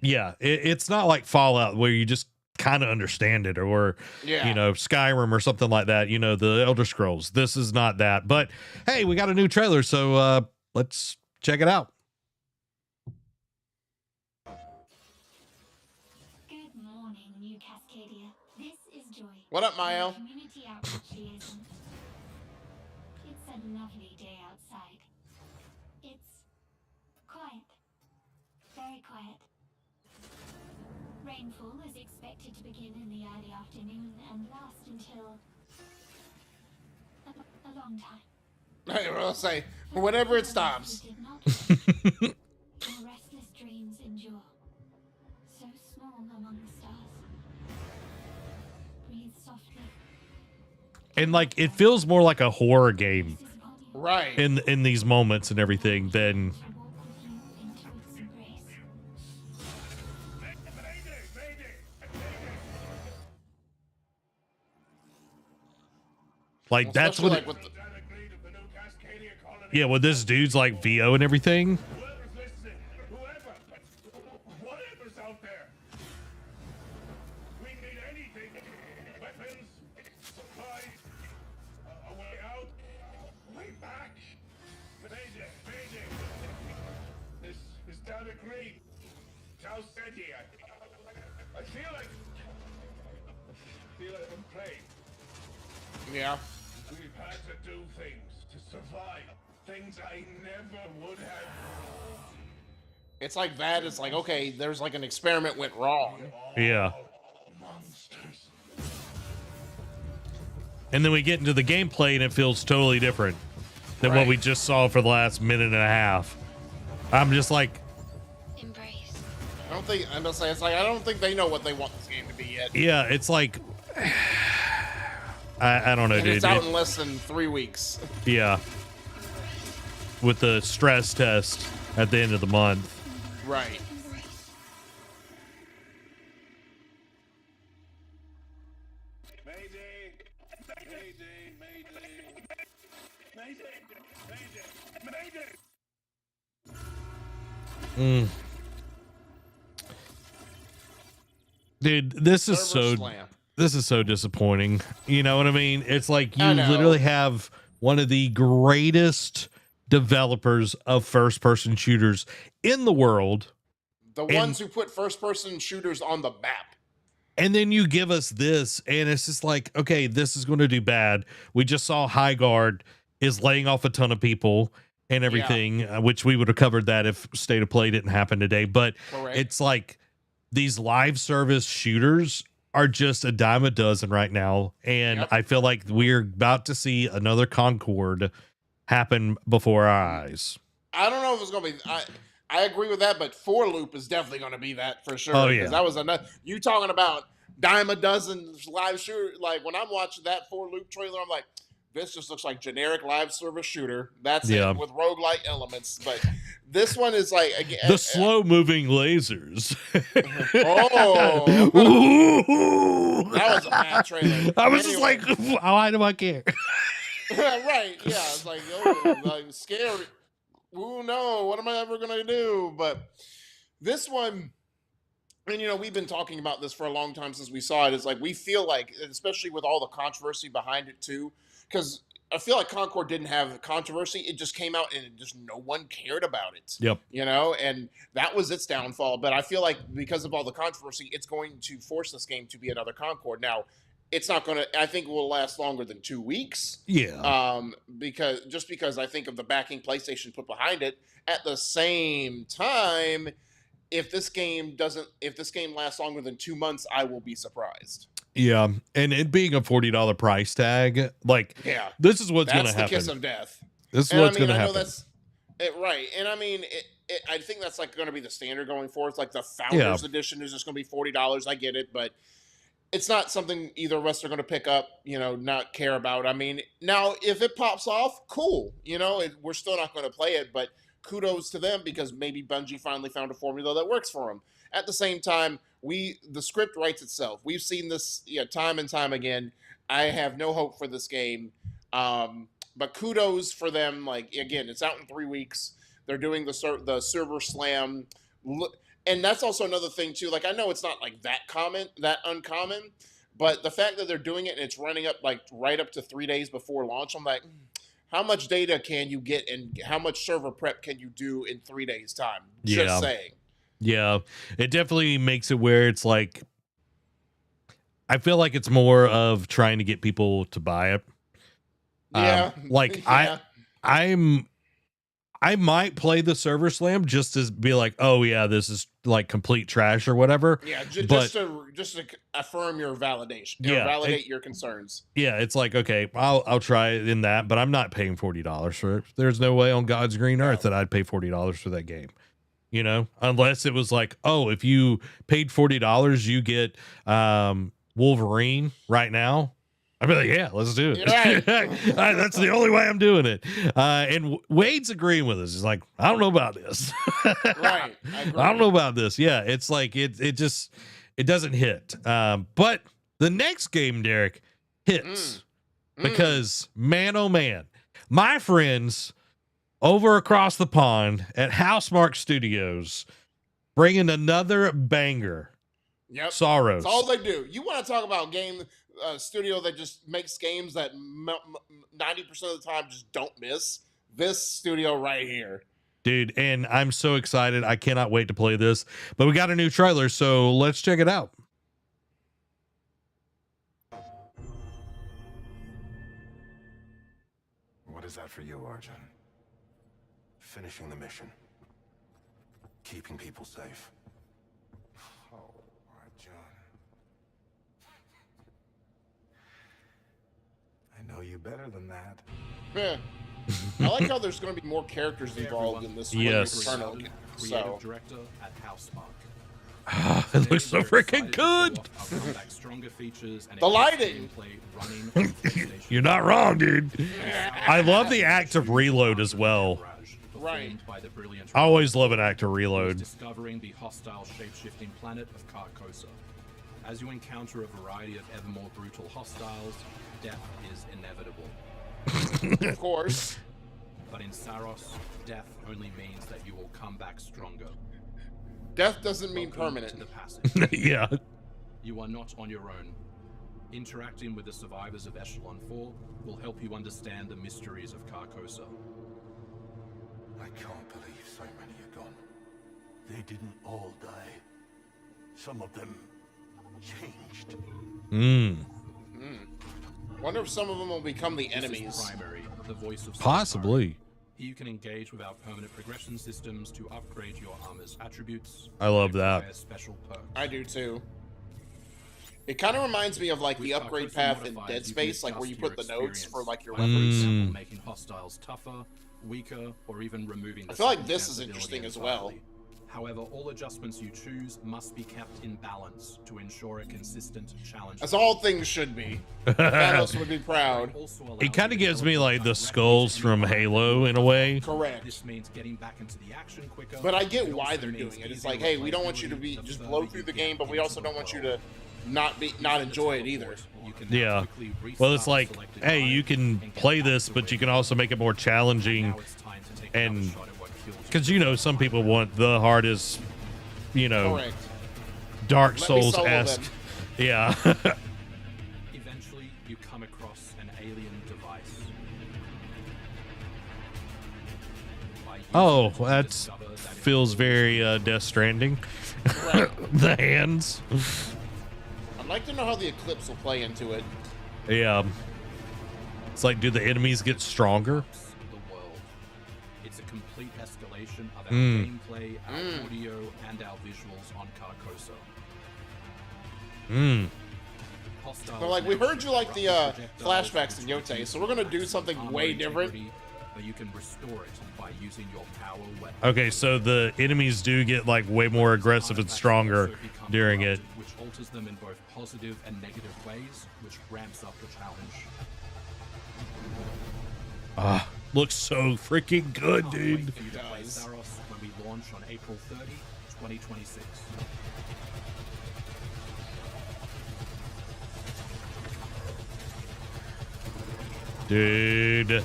Yeah, it's not like Fallout where you just kind of understand it, or you know, Skyrim or something like that, you know, the Elder Scrolls. This is not that, but hey, we got a new trailer, so let's check it out. Good morning, New Cascadia. This is Joy. What up, Mayo? Community outreach liaison. It's a lovely day outside. It's quiet. Very quiet. Rainfall is expected to begin in the early afternoon and last until a long time. I'll say, whenever it stops. Your restless dreams endure. So small among the stars. Breathe softly. And like, it feels more like a horror game, right? In these moments and everything than. Like, that's what, like with yeah, with this dude's like VO and everything. Whatever's out there. We need anything. Weapons, supplies, a way out, way back. Mayday. This is down to Green. Tell Steady. I feel like I'm playing. Yeah. We've had to do things to survive. Things I never would have. It's like that. It's like, okay, there's like an experiment went wrong. Yeah. Monsters. And then we get into the gameplay and it feels totally different than what we just saw for the last minute and a half. I'm just like, Embrace. I don't think, I'm gonna say, it's like, I don't think they know what they want this game to be yet. yeah, it's like, I don't know, And dude. it's out in less than 3 weeks. Yeah. With the stress test at the end of the month. Right. Dude, this is so disappointing. You know what I mean? It's like you literally have one of the greatest developers of first-person shooters in the world. The ones who put first-person shooters on the map. And then you give us this, and it's just like, okay, this is going to do bad. We just saw High Guard is laying off a ton of people and everything, which we would have covered that if State of Play didn't happen today. But it's like these live service shooters are just a dime a dozen right now. And I feel like we're about to see another Concord happen before our eyes. I don't know if it's gonna be. I agree with that, but 4 Loop is definitely gonna be that for sure. Oh, yeah. Because that was another. You talking about dime a dozen live shooter? Like when I'm watching that 4 Loop trailer, I'm like, this just looks like generic live service shooter. That's it with roguelike elements. But this one is like again, The slow moving lasers. That was a bad trailer. I was just like, why do I care? Right? Yeah, it's like, oh, like scary. Ooh, no, what am I ever gonna do? But this one, and we've been talking about this for a long time since we saw it. It's like we feel like, especially with all the controversy behind it too, because I feel like Concord didn't have controversy. It just came out and just no one cared about it. Yep. And that was its downfall. But I feel like because of all the controversy, it's going to force this game to be another Concord. Now, it's not going to, I think it will last longer than 2 weeks. Yeah. Because I think of the backing PlayStation put behind it. At the same time, if this game lasts longer than 2 months, I will be surprised. Yeah. And it being a $40 price tag, like, this is what's going to happen. That's the kiss of death. This is what's going to happen. That's it, right. And I mean, I think that's like going to be the standard going forth. Like the Founders Edition is just going to be $40. I get it, but it's not something either of us are going to pick up, not care about. I mean, now if it pops off, cool. We're still not going to play it, but kudos to them because maybe Bungie finally found a formula that works for them. At the same time, the script writes itself. We've seen this time and time again. I have no hope for this game. But kudos for them. Like, again, it's out in 3 weeks. They're doing the server slam. And that's also another thing too. Like, I know it's not like that uncommon, but the fact that they're doing it and it's running up like right up to 3 days before launch, I'm like, how much data can you get and how much server prep can you do in 3 days time? Just saying. Yeah, it definitely makes it where it's like, I feel like it's more of trying to get people to buy it. I might play the server slam just to be like, oh yeah, this is like complete trash or whatever. Yeah, just to affirm your validation. Validate your concerns. Yeah, it's like, okay, I'll try it in that, but I'm not paying $40 for it. There's no way on God's green earth that I'd pay $40 for that game. Unless it was like, oh, if you paid $40, you get Wolverine right now. I'd be like, yeah, let's do it. Right. That's the only way I'm doing it. And Wade's agreeing with us. He's like, I don't know about this. Right. I don't know about this. Yeah, it's like it doesn't hit. But the next game, Derek, hits because man, oh man, my friends over across the pond at Housemark Studios bringing another banger. Yep. Sorrows. That's all they do. You want to talk about game studio that just makes games that 90% of the time just don't miss? This studio right here. Dude, and I'm so excited. I cannot wait to play this. But we got a new trailer, so let's check it out. What is that for you, Arjun? Finishing the mission. Keeping people safe. Oh, Arjun. I know you better than that. Yeah. I like how there's going to be more characters involved in this. Yes. Creative director at Housemark. It looks so freaking good. The lighting. You're not wrong, dude. I love the active reload as well. Right. I always love an active reload. Discovering the hostile shape-shifting planet of Carcosa. As you encounter a variety of ever more brutal hostiles, death is inevitable. Of course. But in Saros, death only means that you will come back stronger. Death doesnn't mean permanent. To the passage. Yeah. You are not on your own. Interacting with the survivors of Echelon 4 will help you understand the mysteries of Carcosa. I can't believe so many are gone. They didn't all die. Some of them changed. Wonder if some of them will become the enemies. Primary, the voice of Possibly. You can engage with our permanent progression systems to upgrade your armor's attributes. I love that. Special perks. I do too. It kind of reminds me of like the With upgrade Carcosa path in modifiers, Dead you can Space, like where you adjust put the your nodes for like your like, for weapons. example, making hostiles tougher, weaker, or even removing the I feel like second this chance is interesting ability as well. entirely. However, all adjustments you choose must be kept in balance to ensure a consistent challenge. As all things should be. Thanos would be proud. It kind of gives me like the skulls from Halo in a way. Correct. This means getting back into the action quicker. But I get why they're doing it. It's like, hey, we don't want you to be just blow through the game, but we also don't want you to not enjoy it either. Yeah. Well, it's like, hey, you can play this, but you can also make it more challenging. And because, you know, some people want the hardest, you know, Correct. Dark Let me solo Souls-esque. them. Yeah. Eventually, you come across an alien device. Oh, that feels very Death Stranding. The hands. I'd like to know how the Eclipse will play into it. Yeah. It's like, do the enemies get stronger? The world. It's a complete escalation of our gameplay, our audio, and our visuals on Carcosa. So, like, we heard you like the flashbacks in Yote, so we're gonna do something way different. But you can restore it by using your power weapon. Okay, so the enemies do get like way more aggressive and stronger during it. Which alters them in both positive and negative ways, which ramps up the challenge. Looks so freaking good, Can't dude. wait for you to play Saros when we launch on April 30, 2026. Dude.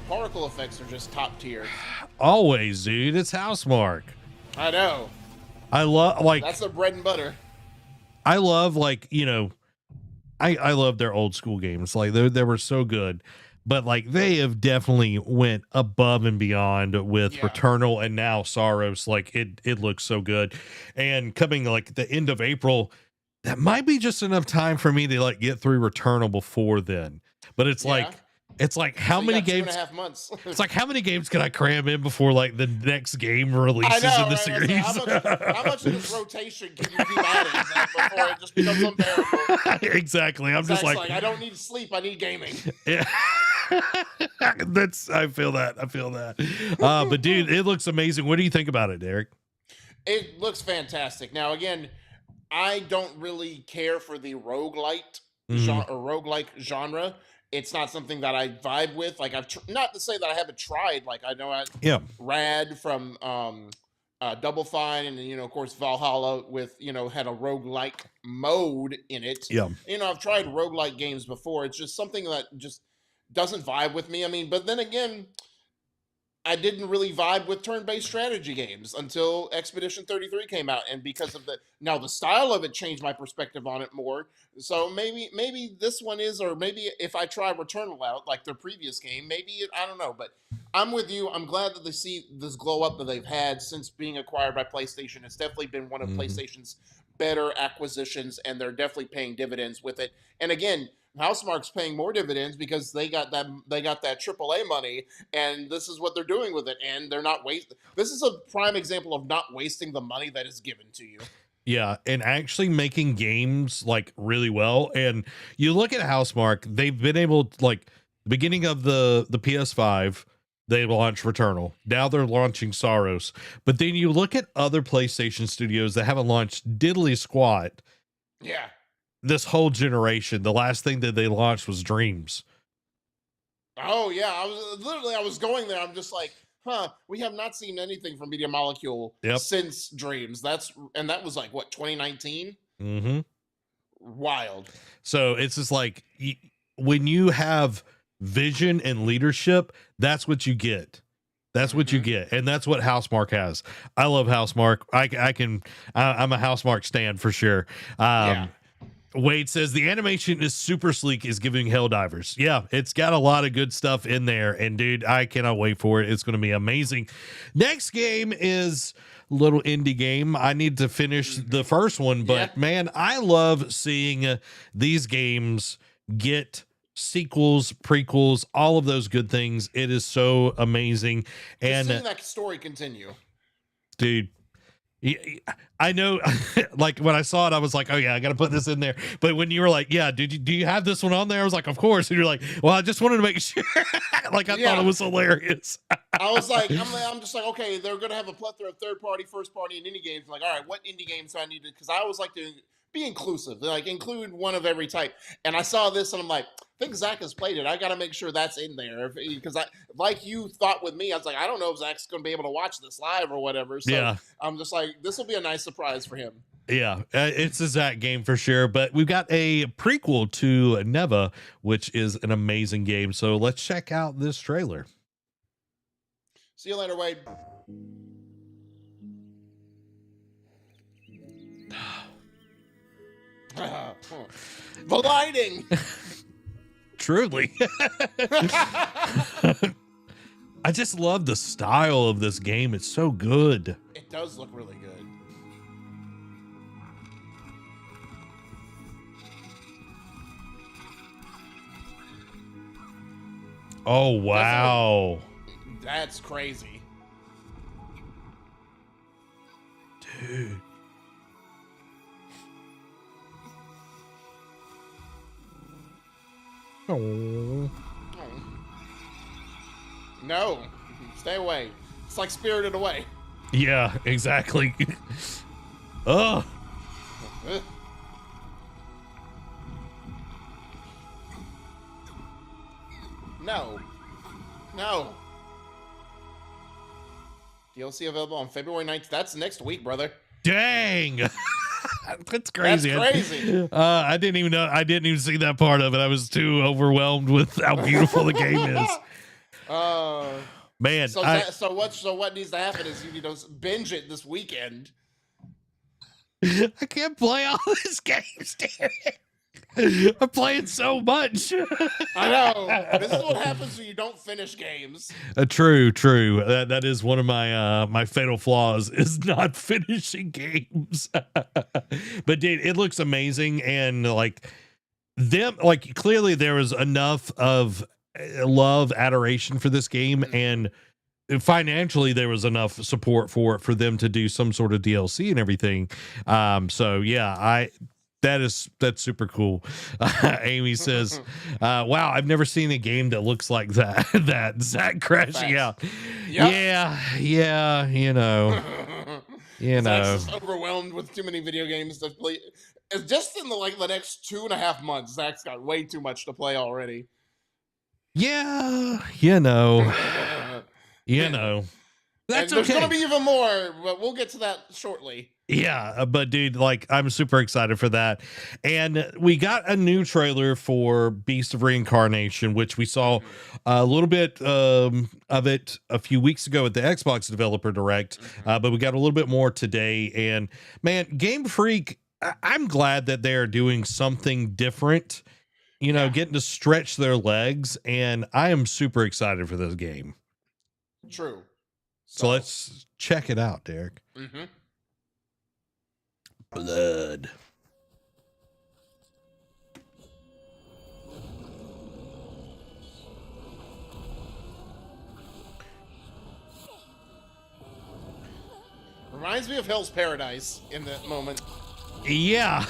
Particle effects are just top tier. Always, dude. It's Housemarque. I know. I love, like, That's their bread and butter. I love, like, you know, I love their old school games. Like, they were so good. But, like, they have definitely went above and beyond with Returnal and now Saros. Like, it looks so good. And coming, like, the end of April, that might be just enough time for me to, like, get through Returnal before then. But it's like, how So you many got games? 2.5 months. It's like, how many games can I cram in before like the next game releases in the series? How much of this rotation can you keep adding before it just becomes unbearable? Exactly. I'm just Zach's like, I don't need sleep. I need gaming. yeah. I feel that. But dude, it looks amazing. What do you think about it, Derek? It looks fantastic. Now, again, I don't really care for the roguelite genre, or roguelike genre. It's not something that I vibe with. Like, not to say that I haven't tried. Like, I know Rad from Double Fine, and you know, of course, Valhalla with, you know, had a roguelike mode in it. Yeah. You know, I've tried roguelike games before. It's just something that just doesn't vibe with me. I mean, but then again, I didn't really vibe with turn-based strategy games until Expedition 33 came out, and because of the style of it changed my perspective on it more. So maybe this one is, or maybe if I try Returnal out, like their previous game, I don't know. But I'm with you. I'm glad that they see this glow up that they've had since being acquired by PlayStation. It's definitely been one of PlayStation's better acquisitions, and they're definitely paying dividends with it. And again, Housemarque's paying more dividends because they got that AAA money, and this is what they're doing with it, and they're not wasting. This is a prime example of not wasting the money that is given to you. Yeah, and actually making games like really well. And you look at Housemarque, they've been able to, like, the beginning of the PS5, they launched Returnal. Now they're launching Saros. But then you look at other PlayStation studios that haven't launched diddly squat. Yeah. This whole generation, the last thing that they launched was Dreams. Oh yeah, I was going there. I'm just like, we have not seen anything from Media Molecule since Dreams. That was like what, 2019? Mm-hmm. Wild. So it's just like, when you have vision and leadership, that's what you get. That's what you get, and that's what Housemarque has. I love Housemarque. I'm a Housemarque stan for sure. Wade says the animation is super sleek, is giving Helldivers. Yeah, it's got a lot of good stuff in there, and dude, I cannot wait for it. It's going to be amazing. Next game is a little indie game. I need to finish the first one, but man, I love seeing these games get sequels, prequels, all of those good things. It is so amazing. And seeing that story continue. Dude, I know, like when I saw it, I was like, oh yeah, I got to put this in there. But when you were like, yeah, do you have this one on there? I was like, of course. And you're like, well, I just wanted to make sure. Like, I thought it was hilarious. I was like, I'm just like, okay, they're going to have a plethora of third party, first party, and indie games. I'm like, all right, what indie games do I need to, because I always like to be inclusive, like include one of every type. And I saw this and I'm like, I think Zach has played it. I got to make sure that's in there, because I, like you thought with me, I was like, I don't know if Zach's going to be able to watch this live or whatever. So yeah. I'm just like, this will be a nice surprise for him. Yeah, it's a Zach game for sure. But we've got a prequel to Neva, which is an amazing game. So let's check out this trailer. See you later, Wade. The lighting. Truly. I just love the style of this game. It's so good. It does look really good. Oh, wow. That's crazy. Dude. Oh. No, stay away. It's like Spirited Away. Yeah, exactly. Oh. No. No. DLC available on February 9th. That's next week, brother. Dang. That's crazy. That's crazy. I didn't even know. I didn't even see that part of it. I was too overwhelmed with how beautiful the game is. Man. So what needs to happen is you need to binge it this weekend. I can't play all these games, Derek. I'm playing so much. I know. This is what happens when you don't finish games. True. That is one of my my fatal flaws, is not finishing games. But dude, it looks amazing, and like clearly there was enough of love, adoration for this game, and financially there was enough support for them to do some sort of DLC and everything. So yeah, that's super cool. Amy says, wow, I've never seen a game that looks like that. That Zach crashing out. Yep. Yeah, you know. Zach's just overwhelmed with too many video games to play. It's just in the next 2.5 months, Zach's got way too much to play already. Yeah, you know. That's there's okay. gonna be even more, but we'll get to that shortly. Yeah, but dude, I'm super excited for that. And we got a new trailer for Beast of Reincarnation, which we saw a little bit of it a few weeks ago at the Xbox Developer Direct, but we got a little bit more today. And man, Game Freak, I'm glad that they're doing something different, getting to stretch their legs, and I am super excited for this game. True. So let's check it out, Derek. Mm-hmm. Blood. Reminds me of Hell's Paradise in that moment. Yeah.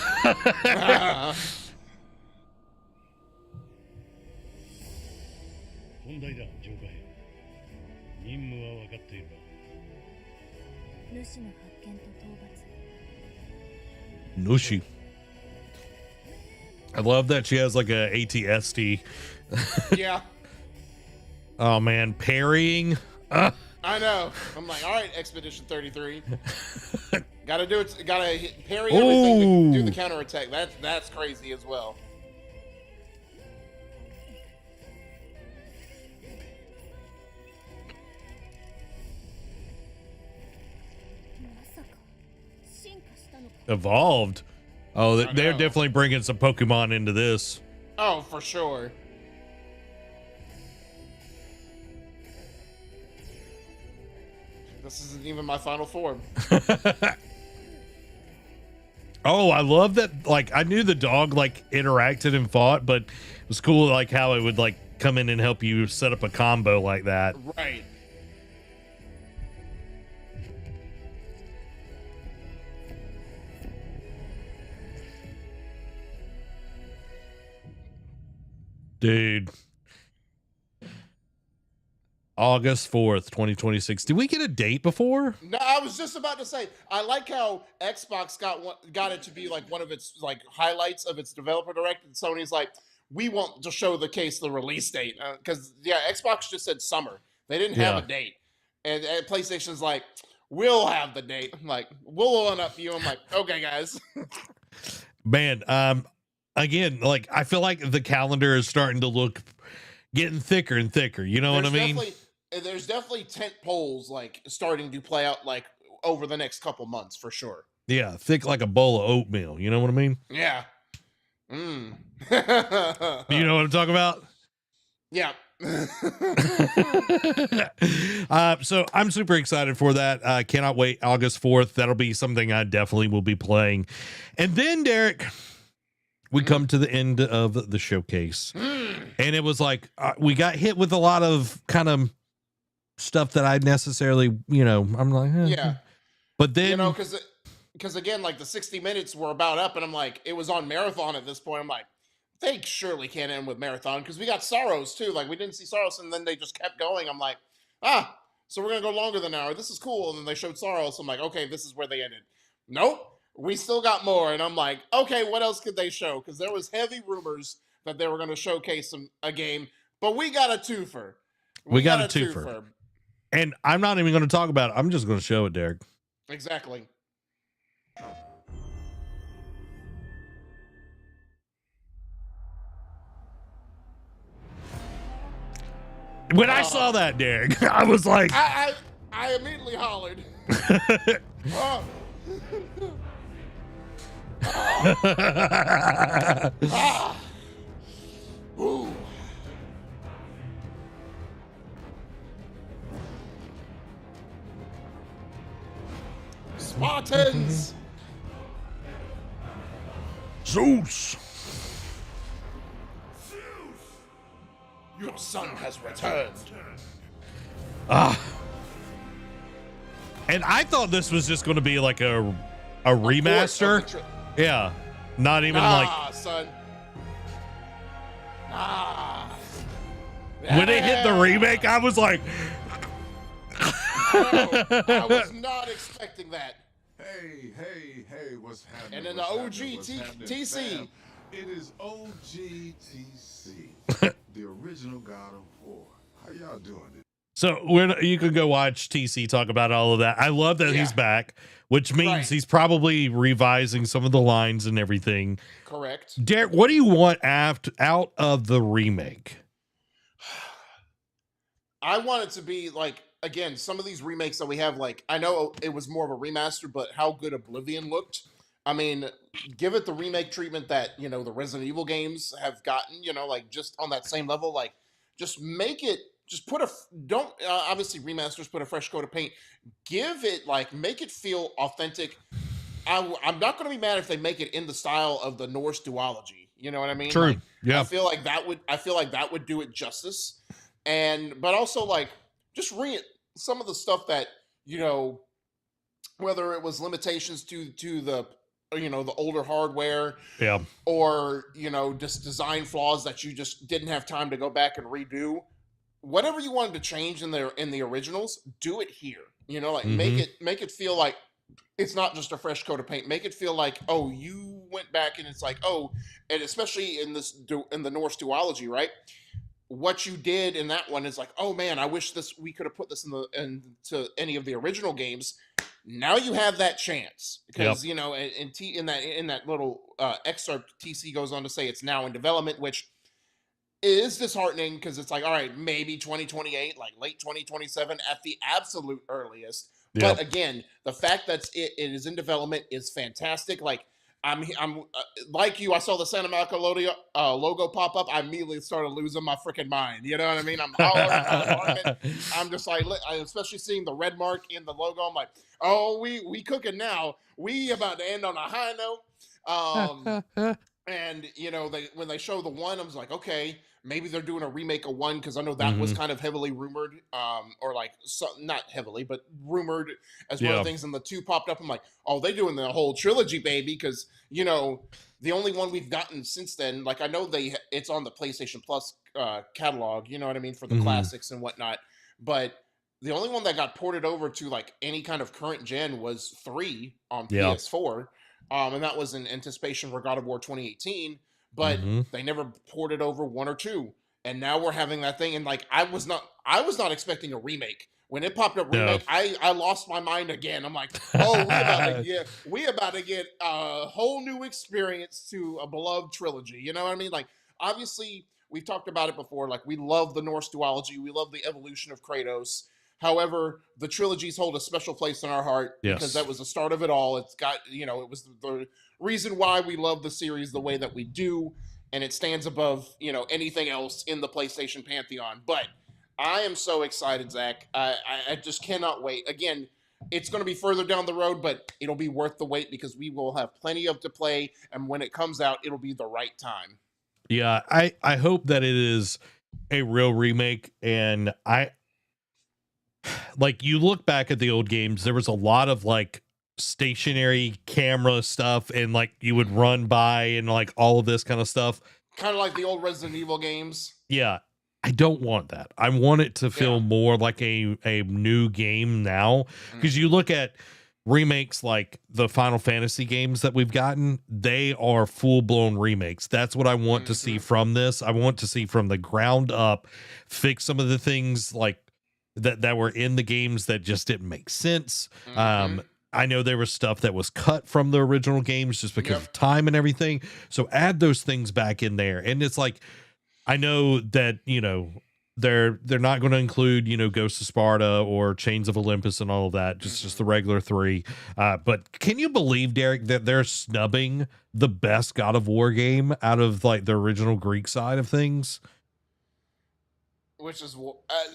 Nushi. I love that she has like a ATST. Yeah. Oh man, parrying. I know. I'm like, all right, Expedition 33. Gotta do it. Gotta parry everything to do the counterattack. That's crazy as well. Evolved. Oh, they're definitely bringing some Pokemon into this. Oh, for sure. This isn't even my final form. Oh, I love that. Like, I knew the dog interacted and fought, but it was cool how it would come in and help you set up a combo like that. Right. Dude. August 4th, 2026. Did we get a date before? No, I was just about to say, I like how Xbox got it to be like one of its like highlights of its developer direct, and Sony's like, we want to show the case the release date, because Xbox just said summer. They didn't have a date, and PlayStation's like, we'll have the date. I'm like, we'll one up you. I'm like, okay, guys. Man, again, like I feel like the calendar is starting to look getting thicker and thicker. You know what I mean? There's definitely tent poles like starting to play out like over the next couple months for sure. Yeah, thick like a bowl of oatmeal. You know what I mean? Yeah. You know what I'm talking about? Yeah. So I'm super excited for that. Cannot wait. August 4th. That'll be something I definitely will be playing. And then, Derek, we come to the end of the showcase. And it was like we got hit with a lot of kind of stuff that I necessarily, I'm like, yeah. But then, because again, like the 60 minutes were about up, and I'm like, it was on marathon at this point. I'm like, they surely can't end with marathon because we got Sorrows too. Like we didn't see Sorrows, and then they just kept going. I'm like, so we're gonna go longer than an hour. This is cool. And then they showed Sorrows. I'm like, okay, this is where they ended. Nope, we still got more. And I'm like, okay, what else could they show? Because there was heavy rumors that they were going to showcase a game, but we got a twofer. We got a twofer. And I'm not even going to talk about it. I'm just going to show it, Derek. Exactly. When I saw that, Derek, I was like, I immediately hollered. Ooh. Spartans! Zeus! Your son has returned. And I thought this was just going to be like a remaster. Yeah. Not even son. When they hit the remake, I was like, I was not expecting that. Hey, what's happening? And in the OG TC. It is OGTC, the original God of War. How y'all doing it? So you can go watch TC talk about all of that. I love that he's back, which means he's probably revising some of the lines and everything. Correct. Derek, what do you want out of the remake? I want it to be like, again, some of these remakes that we have, like, I know it was more of a remaster, but how good Oblivion looked. I mean, give it the remake treatment that, the Resident Evil games have gotten, like just on that same level, like just make it, just put obviously remasters, put a fresh coat of paint, give it like, make it feel authentic. I'm not going to be mad if they make it in the style of the Norse duology. You know what I mean? True. Like, Yeah. I feel like that would do it justice. But also like just some of the stuff that, whether it was limitations to the, the older hardware, or, just design flaws that you just didn't have time to go back and redo, whatever you wanted to change in the originals, do it here, make it feel like it's not just a fresh coat of paint. Make it feel like, oh, you went back and it's like, oh, and especially in the Norse duology, right? What you did in that one is like, oh man, I wish we could have put this into any of the original games. Now you have that chance because in that little excerpt, TC goes on to say it's now in development, which is disheartening because it's like, all right, maybe 2028, like late 2027 at the absolute earliest. Yep. But again, the fact that it is in development is fantastic. Like I'm like you. I saw the Santa Monica logo pop up. I immediately started losing my freaking mind. You know what I mean? I'm hollering. I'm just like, especially seeing the red mark in the logo. I'm like, oh, we cooking now. We about to end on a high note. And when they show the one, I was like, okay, maybe they're doing a remake of 1 because I know that was kind of heavily rumored, or like not heavily, but rumored as one of the things. And the 2 popped up. I'm like, oh, they're doing the whole trilogy, baby, because the only one we've gotten since then, like I know it's on the PlayStation Plus catalog, you know what I mean, for the classics and whatnot, but the only one that got ported over to like any kind of current gen was 3 on PS4, and that was in anticipation for God of War 2018. But they never ported over 1 or 2, and now we're having that thing. And like I was not expecting a remake when it popped up. Remake, I lost my mind again. I'm like, oh, we about to get a whole new experience to a beloved trilogy. You know what I mean? Like obviously we've talked about it before. Like we love the Norse duology, we love the evolution of Kratos. However, the trilogies hold a special place in our heart because that was the start of it all. It's got, it was the reason why we love the series the way that we do, and it stands above, anything else in the PlayStation pantheon. But I am so excited, Zach. I just cannot wait. Again, it's going to be further down the road, but it'll be worth the wait because we will have plenty of to play, and when it comes out, it'll be the right time. Yeah, I hope that it is a real remake, and like you look back at the old games, there was a lot of like stationary camera stuff and like you would run by and like all of this kind of stuff. Kind of like the old Resident Evil games. Yeah. I don't want that. I want it to feel more like a new game now. Because you look at remakes like the Final Fantasy games that we've gotten, they are full-blown remakes. That's what I want to see from this. I want to see from the ground up, fix some of the things like that were in the games that just didn't make sense. I know there was stuff that was cut from the original games just because of time and everything. So add those things back in there. And it's like, I know that, they're not going to include, Ghosts of Sparta or Chains of Olympus and all of that, just the regular 3. But can you believe, Derek, that they're snubbing the best God of War game out of like the original Greek side of things? Which is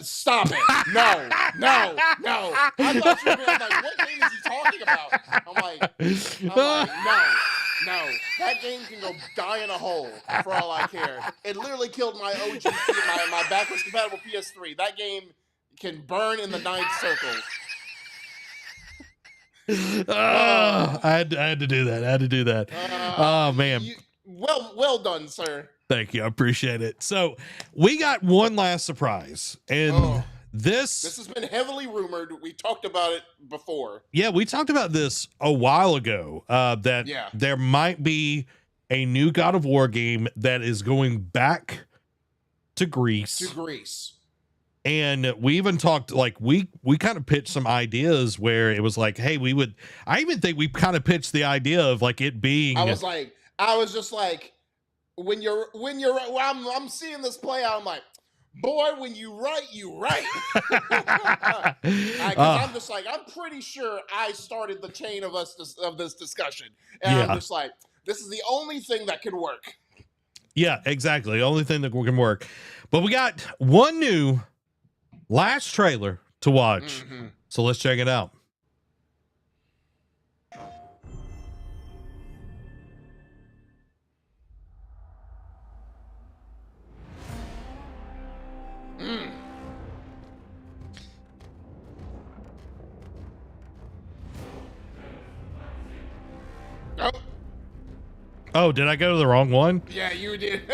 stop it! No! I thought you were like, what game is he talking about? I'm like, no. That game can go die in a hole for all I care. It literally killed my OG, my backwards compatible PS3. That game can burn in the 9th circle. I had to do that. Oh man. Well done, sir. Thank you. I appreciate it. So we got one last surprise, and this has been heavily rumored. We talked about it before. Yeah, we talked about this a while ago, that there might be a new God of War game that is going back to Greece. And we even talked, like, we kind of pitched some ideas where it was like, hey, I even think we kind of pitched the idea of like it being. I was just like, I'm seeing this play out, I'm like, boy, when you write, you write. I'm just like, I'm pretty sure I started the chain of this discussion. And I'm just like, this is the only thing that can work. Yeah, exactly. The only thing that can work. But we got one new last trailer to watch. So let's check it out. Oh, did I go to the wrong one? Yeah, you did.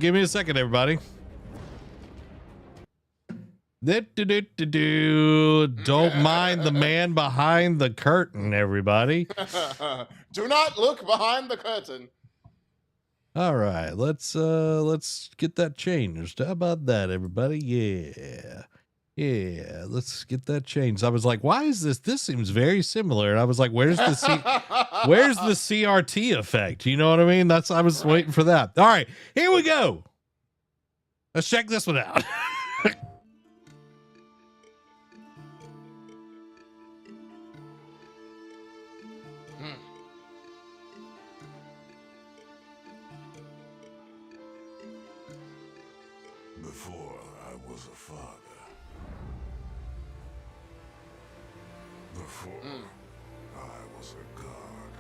Give me a second, everybody. Don't mind the man behind the curtain, everybody. Do not look behind the curtain. All right, let's get that changed. How about that, everybody? Yeah, let's get that changed. I was like, why is this? This seems very similar. And I was like, where's the CRT effect? You know what I mean? I was waiting for that. All right, here we go. Let's check this one out. Before I was a father. Before I was a god.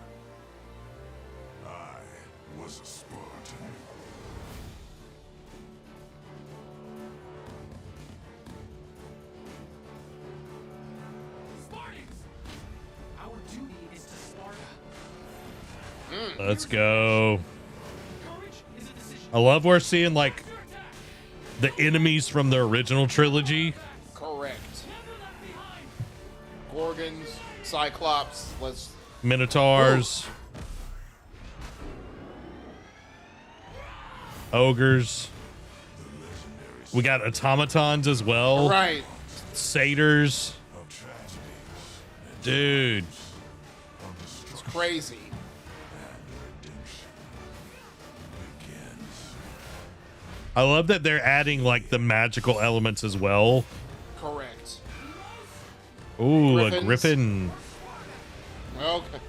I was a Spartan. Spartans! Our duty is to Sparta. Let's go. Courage is a decision. I love we're seeing like the enemies from the original trilogy. Correct. Gorgons, Cyclops. Let's. Minotaurs. Ogres. We got automatons as well. Right. Satyrs. Dude. It's crazy. I love that they're adding like the magical elements as well. Correct. Ooh, Griffins. a griffin. Okay.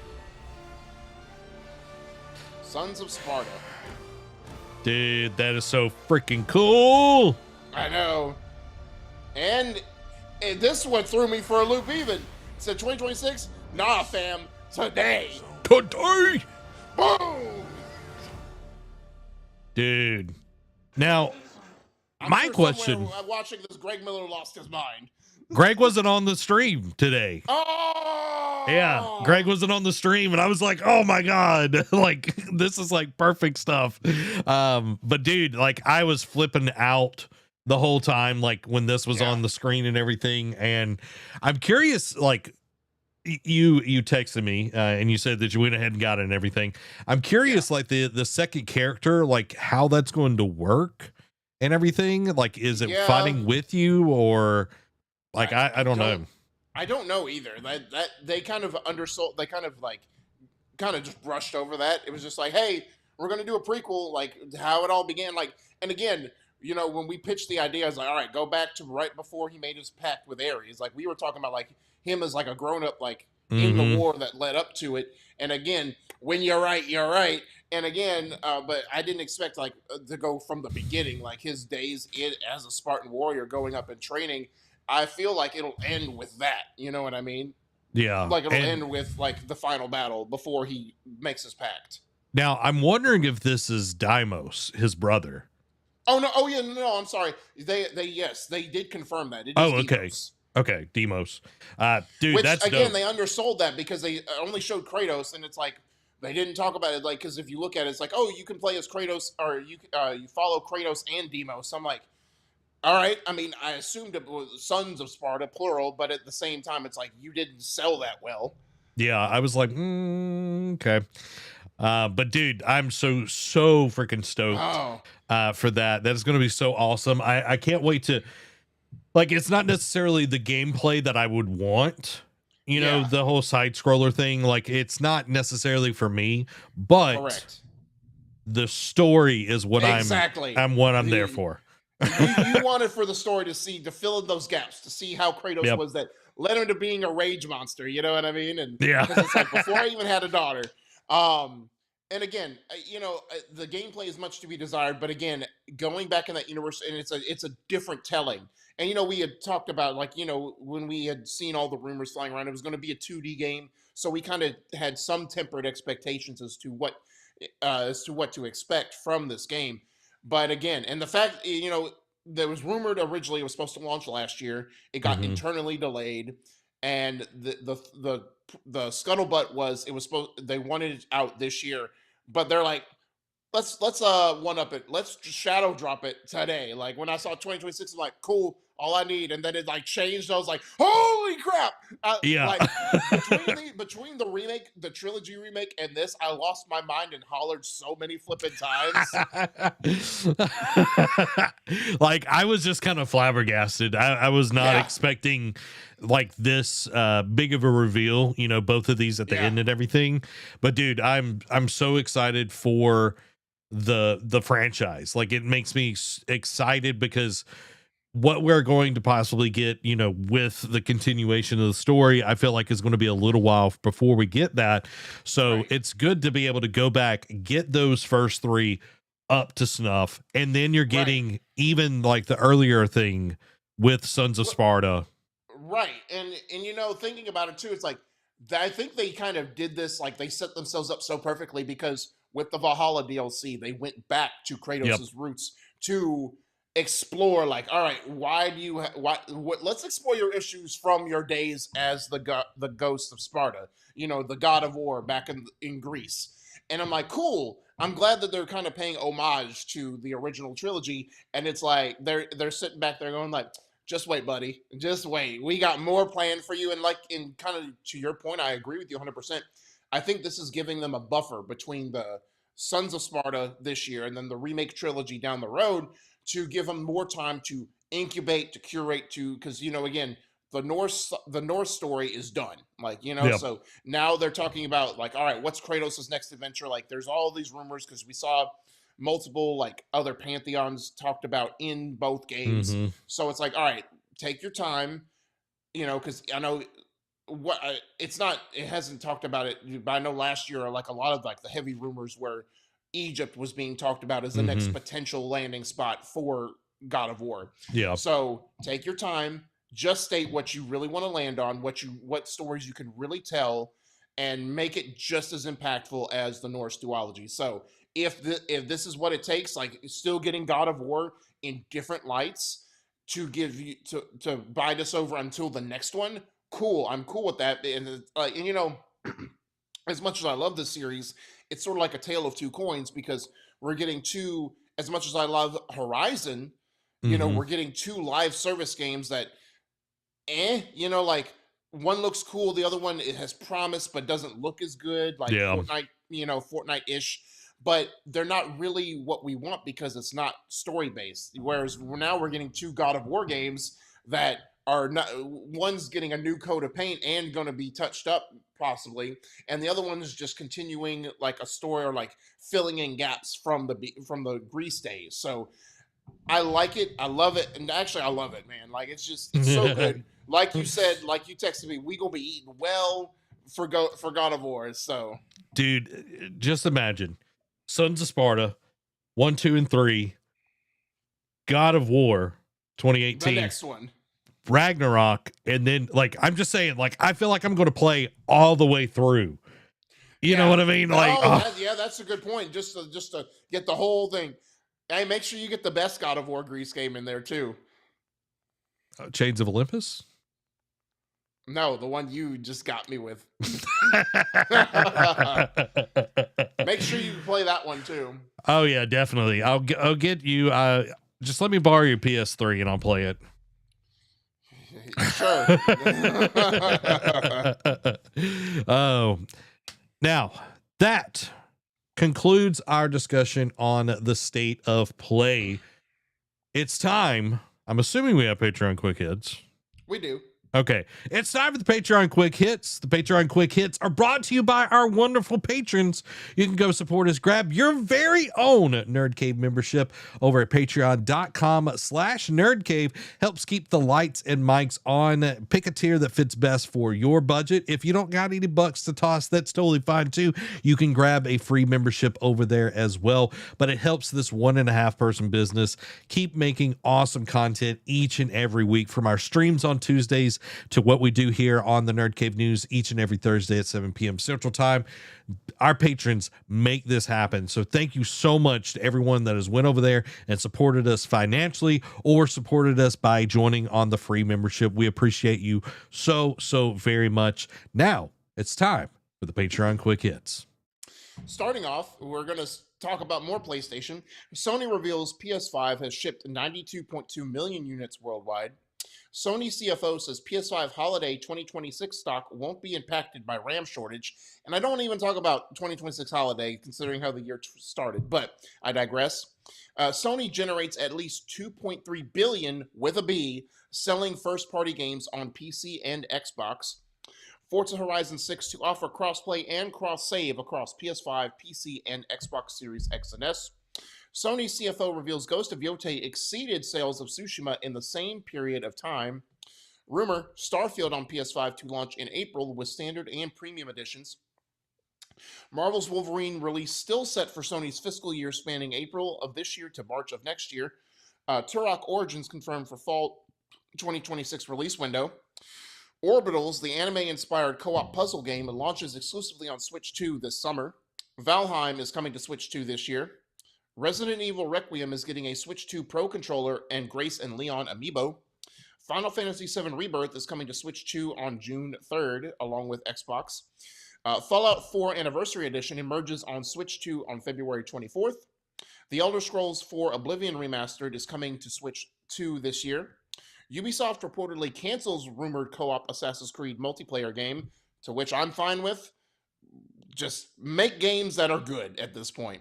Sons of Sparta. Dude, that is so freaking cool. I know. And this one threw me for a loop even. It said 2026? Nah, fam. Today. Today. Boom. Dude. Now, I'm my sure question. somewhere watching this, Greg Miller lost his mind. Greg wasn't on the stream today. Oh! Yeah, Greg wasn't on the stream, and I was like, "Oh my god, like this is like perfect stuff." But dude, like I was flipping out the whole time, like when this was on the screen and everything. And I'm curious, like you texted me and you said that you went ahead and got it and everything. I'm curious, like the second character, like how that's going to work and everything. Like, is it fighting with you or like I don't know. I don't know either. That they kind of undersold. They kind of just brushed over that. It was just like, hey, we're gonna do a prequel, like how it all began. Like, and again, you know, when we pitched the idea, I was like, all right, go back to right before he made his pact with Ares. Like we were talking about, like him as like a grown up, like in the war that led up to it. And again, when you're right, you're right. And again, but I didn't expect like to go from the beginning, like his days as a Spartan warrior, going up and training. I feel like it'll end with that. You know what I mean? Yeah. Like it'll end with like the final battle before he makes his pact. Now, I'm wondering if this is Deimos, his brother. Oh no! Oh yeah! No, I'm sorry. They did confirm that. It is okay. Deimos. Okay, Deimos. Dude, Which, that's again, dope. they undersold that because they only showed Kratos, and it's like they didn't talk about it. Like, because if you look at it, it's like, oh, you can play as Kratos, or you follow Kratos and Deimos. I'm like, all right. I mean, I assumed it was Sons of Sparta, plural, but at the same time, it's like you didn't sell that well. Yeah, I was like, okay. But dude, I'm so freaking stoked for that. That is going to be so awesome. I can't wait to, like, it's not necessarily the gameplay that I would want, you know, the whole side scroller thing. Like, it's not necessarily for me, but the story is what I'm there for. you wanted for the story to fill in those gaps, to see how Kratos was that led him to being a rage monster. You know what I mean? And because it's like before I even had a daughter. And again, you know, the gameplay is much to be desired, but again, going back in that universe, and it's a different telling. And you know, we had talked about, like, you know, when we had seen all the rumors flying around, it was going to be a 2D game, so we kind of had some tempered expectations as to what to expect from this game. But again, and the fact, you know, there was rumored originally it was supposed to launch last year. It got internally delayed, and the scuttlebutt was they wanted it out this year, but they're like, let's one up it. Let's just shadow drop it today. Like when I saw 2026, I'm like, cool, all I need. And then it like changed. I was like, holy crap. Like between the remake, the trilogy remake, and this, I lost my mind and hollered so many flipping times. Like I was just kind of flabbergasted. I was not expecting like this big of a reveal, you know, both of these at the end and everything. But dude, I'm so excited for the franchise. Like it makes me excited because what we're going to possibly get, you know, with the continuation of the story, I feel like is going to be a little while before we get that. So it's good to be able to go back, get those first three up to snuff, and then you're getting even like the earlier thing with Sons of Sparta. Right. And you know, thinking about it too, it's like I think they kind of did this, like they set themselves up so perfectly because with the Valhalla DLC, they went back to Kratos' roots to explore, like, all right, why do you let's explore your issues from your days as the ghost of Sparta, the god of war back in Greece. And I'm like, cool, I'm glad that they're kind of paying homage to the original trilogy. And it's like they're sitting back there going like, just wait, buddy, just wait, we got more planned for you. And like, in kind of to your point, I agree with you 100%. I think this is giving them a buffer between the Sons of Sparta this year and then the remake trilogy down the road, to give them more time to incubate, to curate, because again, the Norse story is done. Like, so now they're talking about like, all right, what's Kratos' next adventure? Like, there's all these rumors because we saw multiple like other pantheons talked about in both games. So it's like, all right, take your time, because I know it hasn't talked about it, but I know last year, like a lot of like the heavy rumors where Egypt was being talked about as the next potential landing spot for God of War. Yeah. So take your time, just state what you really want to land on, what stories you can really tell, and make it just as impactful as the Norse duology. So if this is what it takes, like still getting God of War in different lights to give you to bide us over until the next one, cool. I'm cool with that. And as much as I love this series, it's sort of like a tale of two coins, because we're getting as much as I love Horizon, we're getting two live service games that, like one looks cool, the other one, it has promise, but doesn't look as good, like Fortnite, Fortnite-ish, but they're not really what we want because it's not story-based. Whereas now we're getting two God of War games that are not, one's getting a new coat of paint and going to be touched up possibly, and the other one is just continuing like a story or like filling in gaps from the Greece days. So I like it, I love it, and actually I love it, man. Like it's so good. Like you said, like you texted me, we gonna be eating well for God of War. So, dude, just imagine Sons of Sparta 1, 2, and 3, God of War 2018, the next one, Ragnarok, and then like I'm just saying, like I feel like I'm going to play all the way through. You know what I mean? Like, that's a good point. Just to get the whole thing. Hey, make sure you get the best God of War Greece game in there too. Chains of Olympus? No, the one you just got me with. Make sure you play that one too. Oh yeah, definitely. I'll get you. Just let me borrow your PS3 and I'll play it. Sure. Oh, now that concludes our discussion on the state of play. It's time. I'm assuming we have Patreon quick hits. We do. Okay, it's time for the Patreon Quick Hits. The Patreon Quick Hits are brought to you by our wonderful patrons. You can go support us. Grab your very own NerdCave membership over at patreon.com/NerdCave. Helps keep the lights and mics on. Pick a tier that fits best for your budget. If you don't got any bucks to toss, that's totally fine too. You can grab a free membership over there as well. But it helps this 1.5 person business keep making awesome content each and every week, from our streams on Tuesdays to what we do here on the NerdCave News each and every Thursday at 7 p.m. Central Time. Our patrons make this happen. So thank you so much to everyone that has went over there and supported us financially or supported us by joining on the free membership. We appreciate you so very much. Now it's time for the Patreon Quick Hits. Starting off, we're going to talk about more PlayStation. Sony reveals PS5 has shipped 92.2 million units worldwide. Sony CFO says PS5 holiday 2026 stock won't be impacted by RAM shortage. And I don't even talk about 2026 holiday considering how the year started, but I digress. Sony generates at least 2.3 billion with a B selling first-party games on PC and Xbox. Forza Horizon 6 to offer crossplay and cross-save across PS5, PC, and Xbox Series X and S. Sony CFO reveals Ghost of Yotei exceeded sales of Tsushima in the same period of time. Rumor, Starfield on PS5 to launch in April with standard and premium editions. Marvel's Wolverine release still set for Sony's fiscal year spanning April of this year to March of next year. Turok Origins confirmed for fall 2026 release window. Orbitals, the anime-inspired co-op puzzle game, launches exclusively on Switch 2 this summer. Valheim is coming to Switch 2 this year. Resident Evil Requiem is getting a Switch 2 Pro controller and Grace and Leon amiibo. Final Fantasy VII Rebirth is coming to Switch 2 on June 3rd, along with Xbox. Fallout 4 Anniversary Edition emerges on Switch 2 on February 24th. The Elder Scrolls 4 Oblivion Remastered is coming to Switch 2 this year. Ubisoft reportedly cancels rumored co-op Assassin's Creed multiplayer game, to which I'm fine with. Just make games that are good at this point.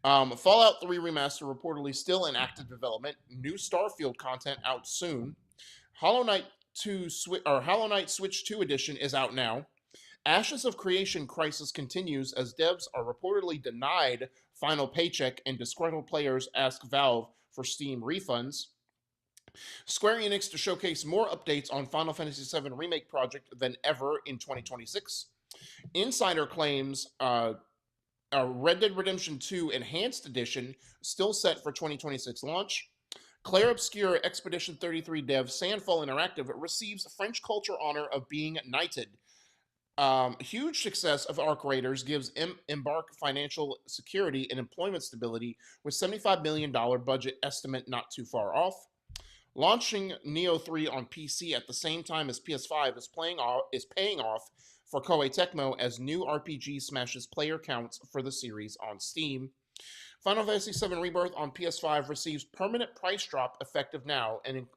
Fallout 3 Remaster reportedly still in active development. New Starfield content out soon. Hollow Knight Switch 2 Edition is out now. Ashes of Creation crisis continues as devs are reportedly denied final paycheck and disgruntled players ask Valve for Steam refunds. Square Enix to showcase more updates on Final Fantasy VII Remake project than ever in 2026. Insider claims Red Dead Redemption 2 Enhanced Edition still set for 2026 launch. Claire Obscure Expedition 33 dev Sandfall Interactive receives French culture honor of being knighted. Huge success of Arc Raiders gives Embark financial security and employment stability with $75 million budget estimate not too far off. Launching Neo 3 on PC at the same time as PS5 is paying off for Koei Tecmo as new RPG smashes player counts for the series on Steam. Final Fantasy VII Rebirth on PS5 receives permanent price drop effective now, and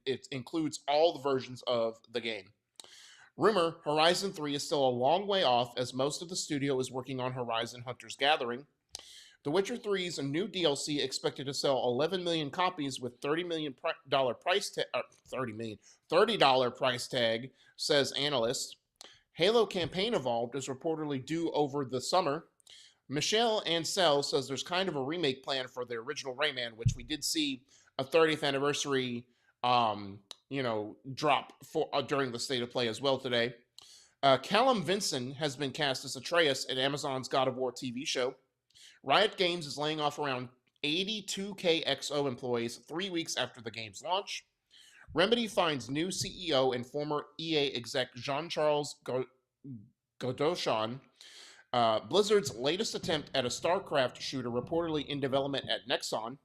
it includes all the versions of the game. Rumor, Horizon 3 is still a long way off as most of the studio is working on Horizon Hunter's Gathering. The Witcher 3's new DLC expected to sell 11 million copies with $30 price tag, says analyst. Halo Campaign Evolved is reportedly due over the summer. Michelle Ansel says there's kind of a remake plan for the original Rayman, which we did see a 30th anniversary drop for during the State of Play as well today. Callum Vinson has been cast as Atreus in Amazon's God of War TV show. Riot Games is laying off around 82K XO employees 3 weeks after the game's launch. Remedy finds new CEO and former EA exec Jean-Charles Godochan. Blizzard's latest attempt at a StarCraft shooter reportedly in development at Nexon.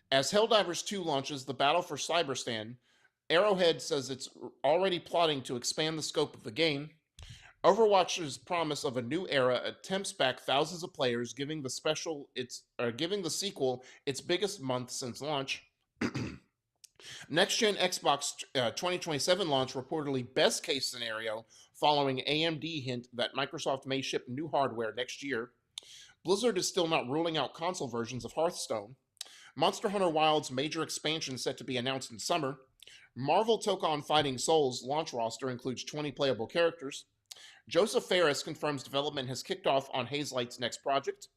As Helldivers 2 launches the battle for Cyberstan, Arrowhead says it's already plotting to expand the scope of the game. Overwatch's promise of a new era attempts back thousands of players, giving the sequel its biggest month since launch. Next-gen Xbox 2027 launch reportedly best case scenario, following AMD hint that Microsoft may ship new hardware next year. Blizzard is still not ruling out console versions of Hearthstone. Monster Hunter Wilds major expansion set to be announced in summer. Marvel took on Fighting Souls launch roster includes 20 playable characters. Joseph Fares confirms development has kicked off on Hazelight's next project.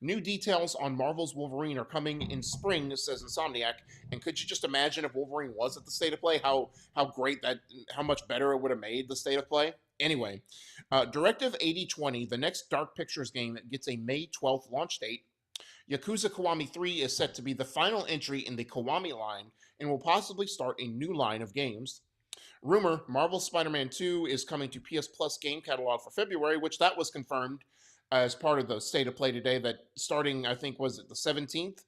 New details on Marvel's Wolverine are coming in spring, says Insomniac. And could you just imagine if Wolverine was at the State of Play, how much better it would have made the State of Play? Anyway, Directive 8020, the next Dark Pictures game, gets a May 12th launch date. Yakuza Kiwami 3 is set to be the final entry in the Kiwami line and will possibly start a new line of games. Rumor, Marvel's Spider-Man 2 is coming to PS Plus game catalog for February, which that was confirmed as part of the State of Play today, that starting, I think, was it the 17th?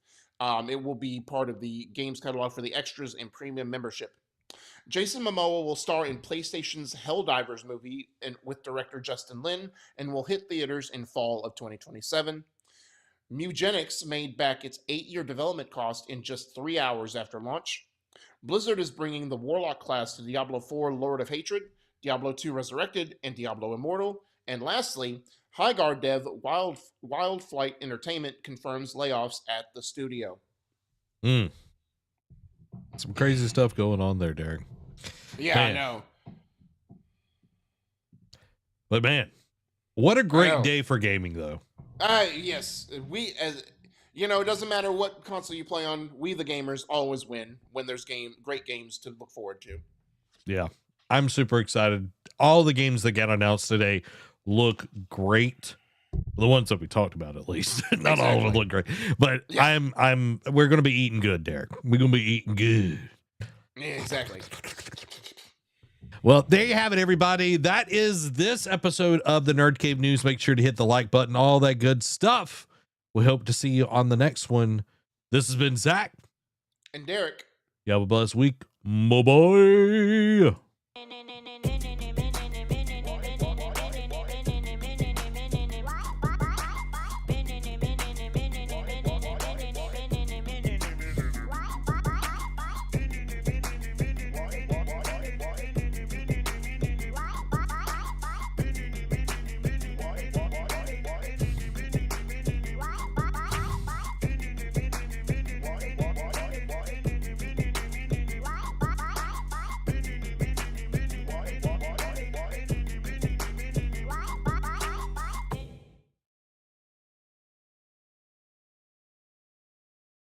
It will be part of the games catalog for the extras and premium membership. Jason Momoa will star in PlayStation's Helldivers movie with director Justin Lin and will hit theaters in fall of 2027. Mugenics made back its 8-year development cost in just 3 hours after launch. Blizzard is bringing the Warlock class to Diablo 4 Lord of Hatred, Diablo 2 Resurrected, and Diablo Immortal. And lastly, Highguard dev Wild Flight Entertainment confirms layoffs at the studio. Some crazy stuff going on there, Derek. Yeah, man. I know. But man, what a great day for gaming, though. Yes, it doesn't matter what console you play on. We, the gamers, always win when there's great games to look forward to. Yeah, I'm super excited. All the games that got announced today look great. The ones that we talked about, at least. Not all of them look great, but yeah. We're going to be eating good, Derek. We're going to be eating good. Yeah, exactly. Well, there you have it, everybody. That is this episode of the Nerd Cave News. Make sure to hit the like button, all that good stuff. We hope to see you on the next one. This has been Zach. And Derek. You have a blessed week. Bye-bye.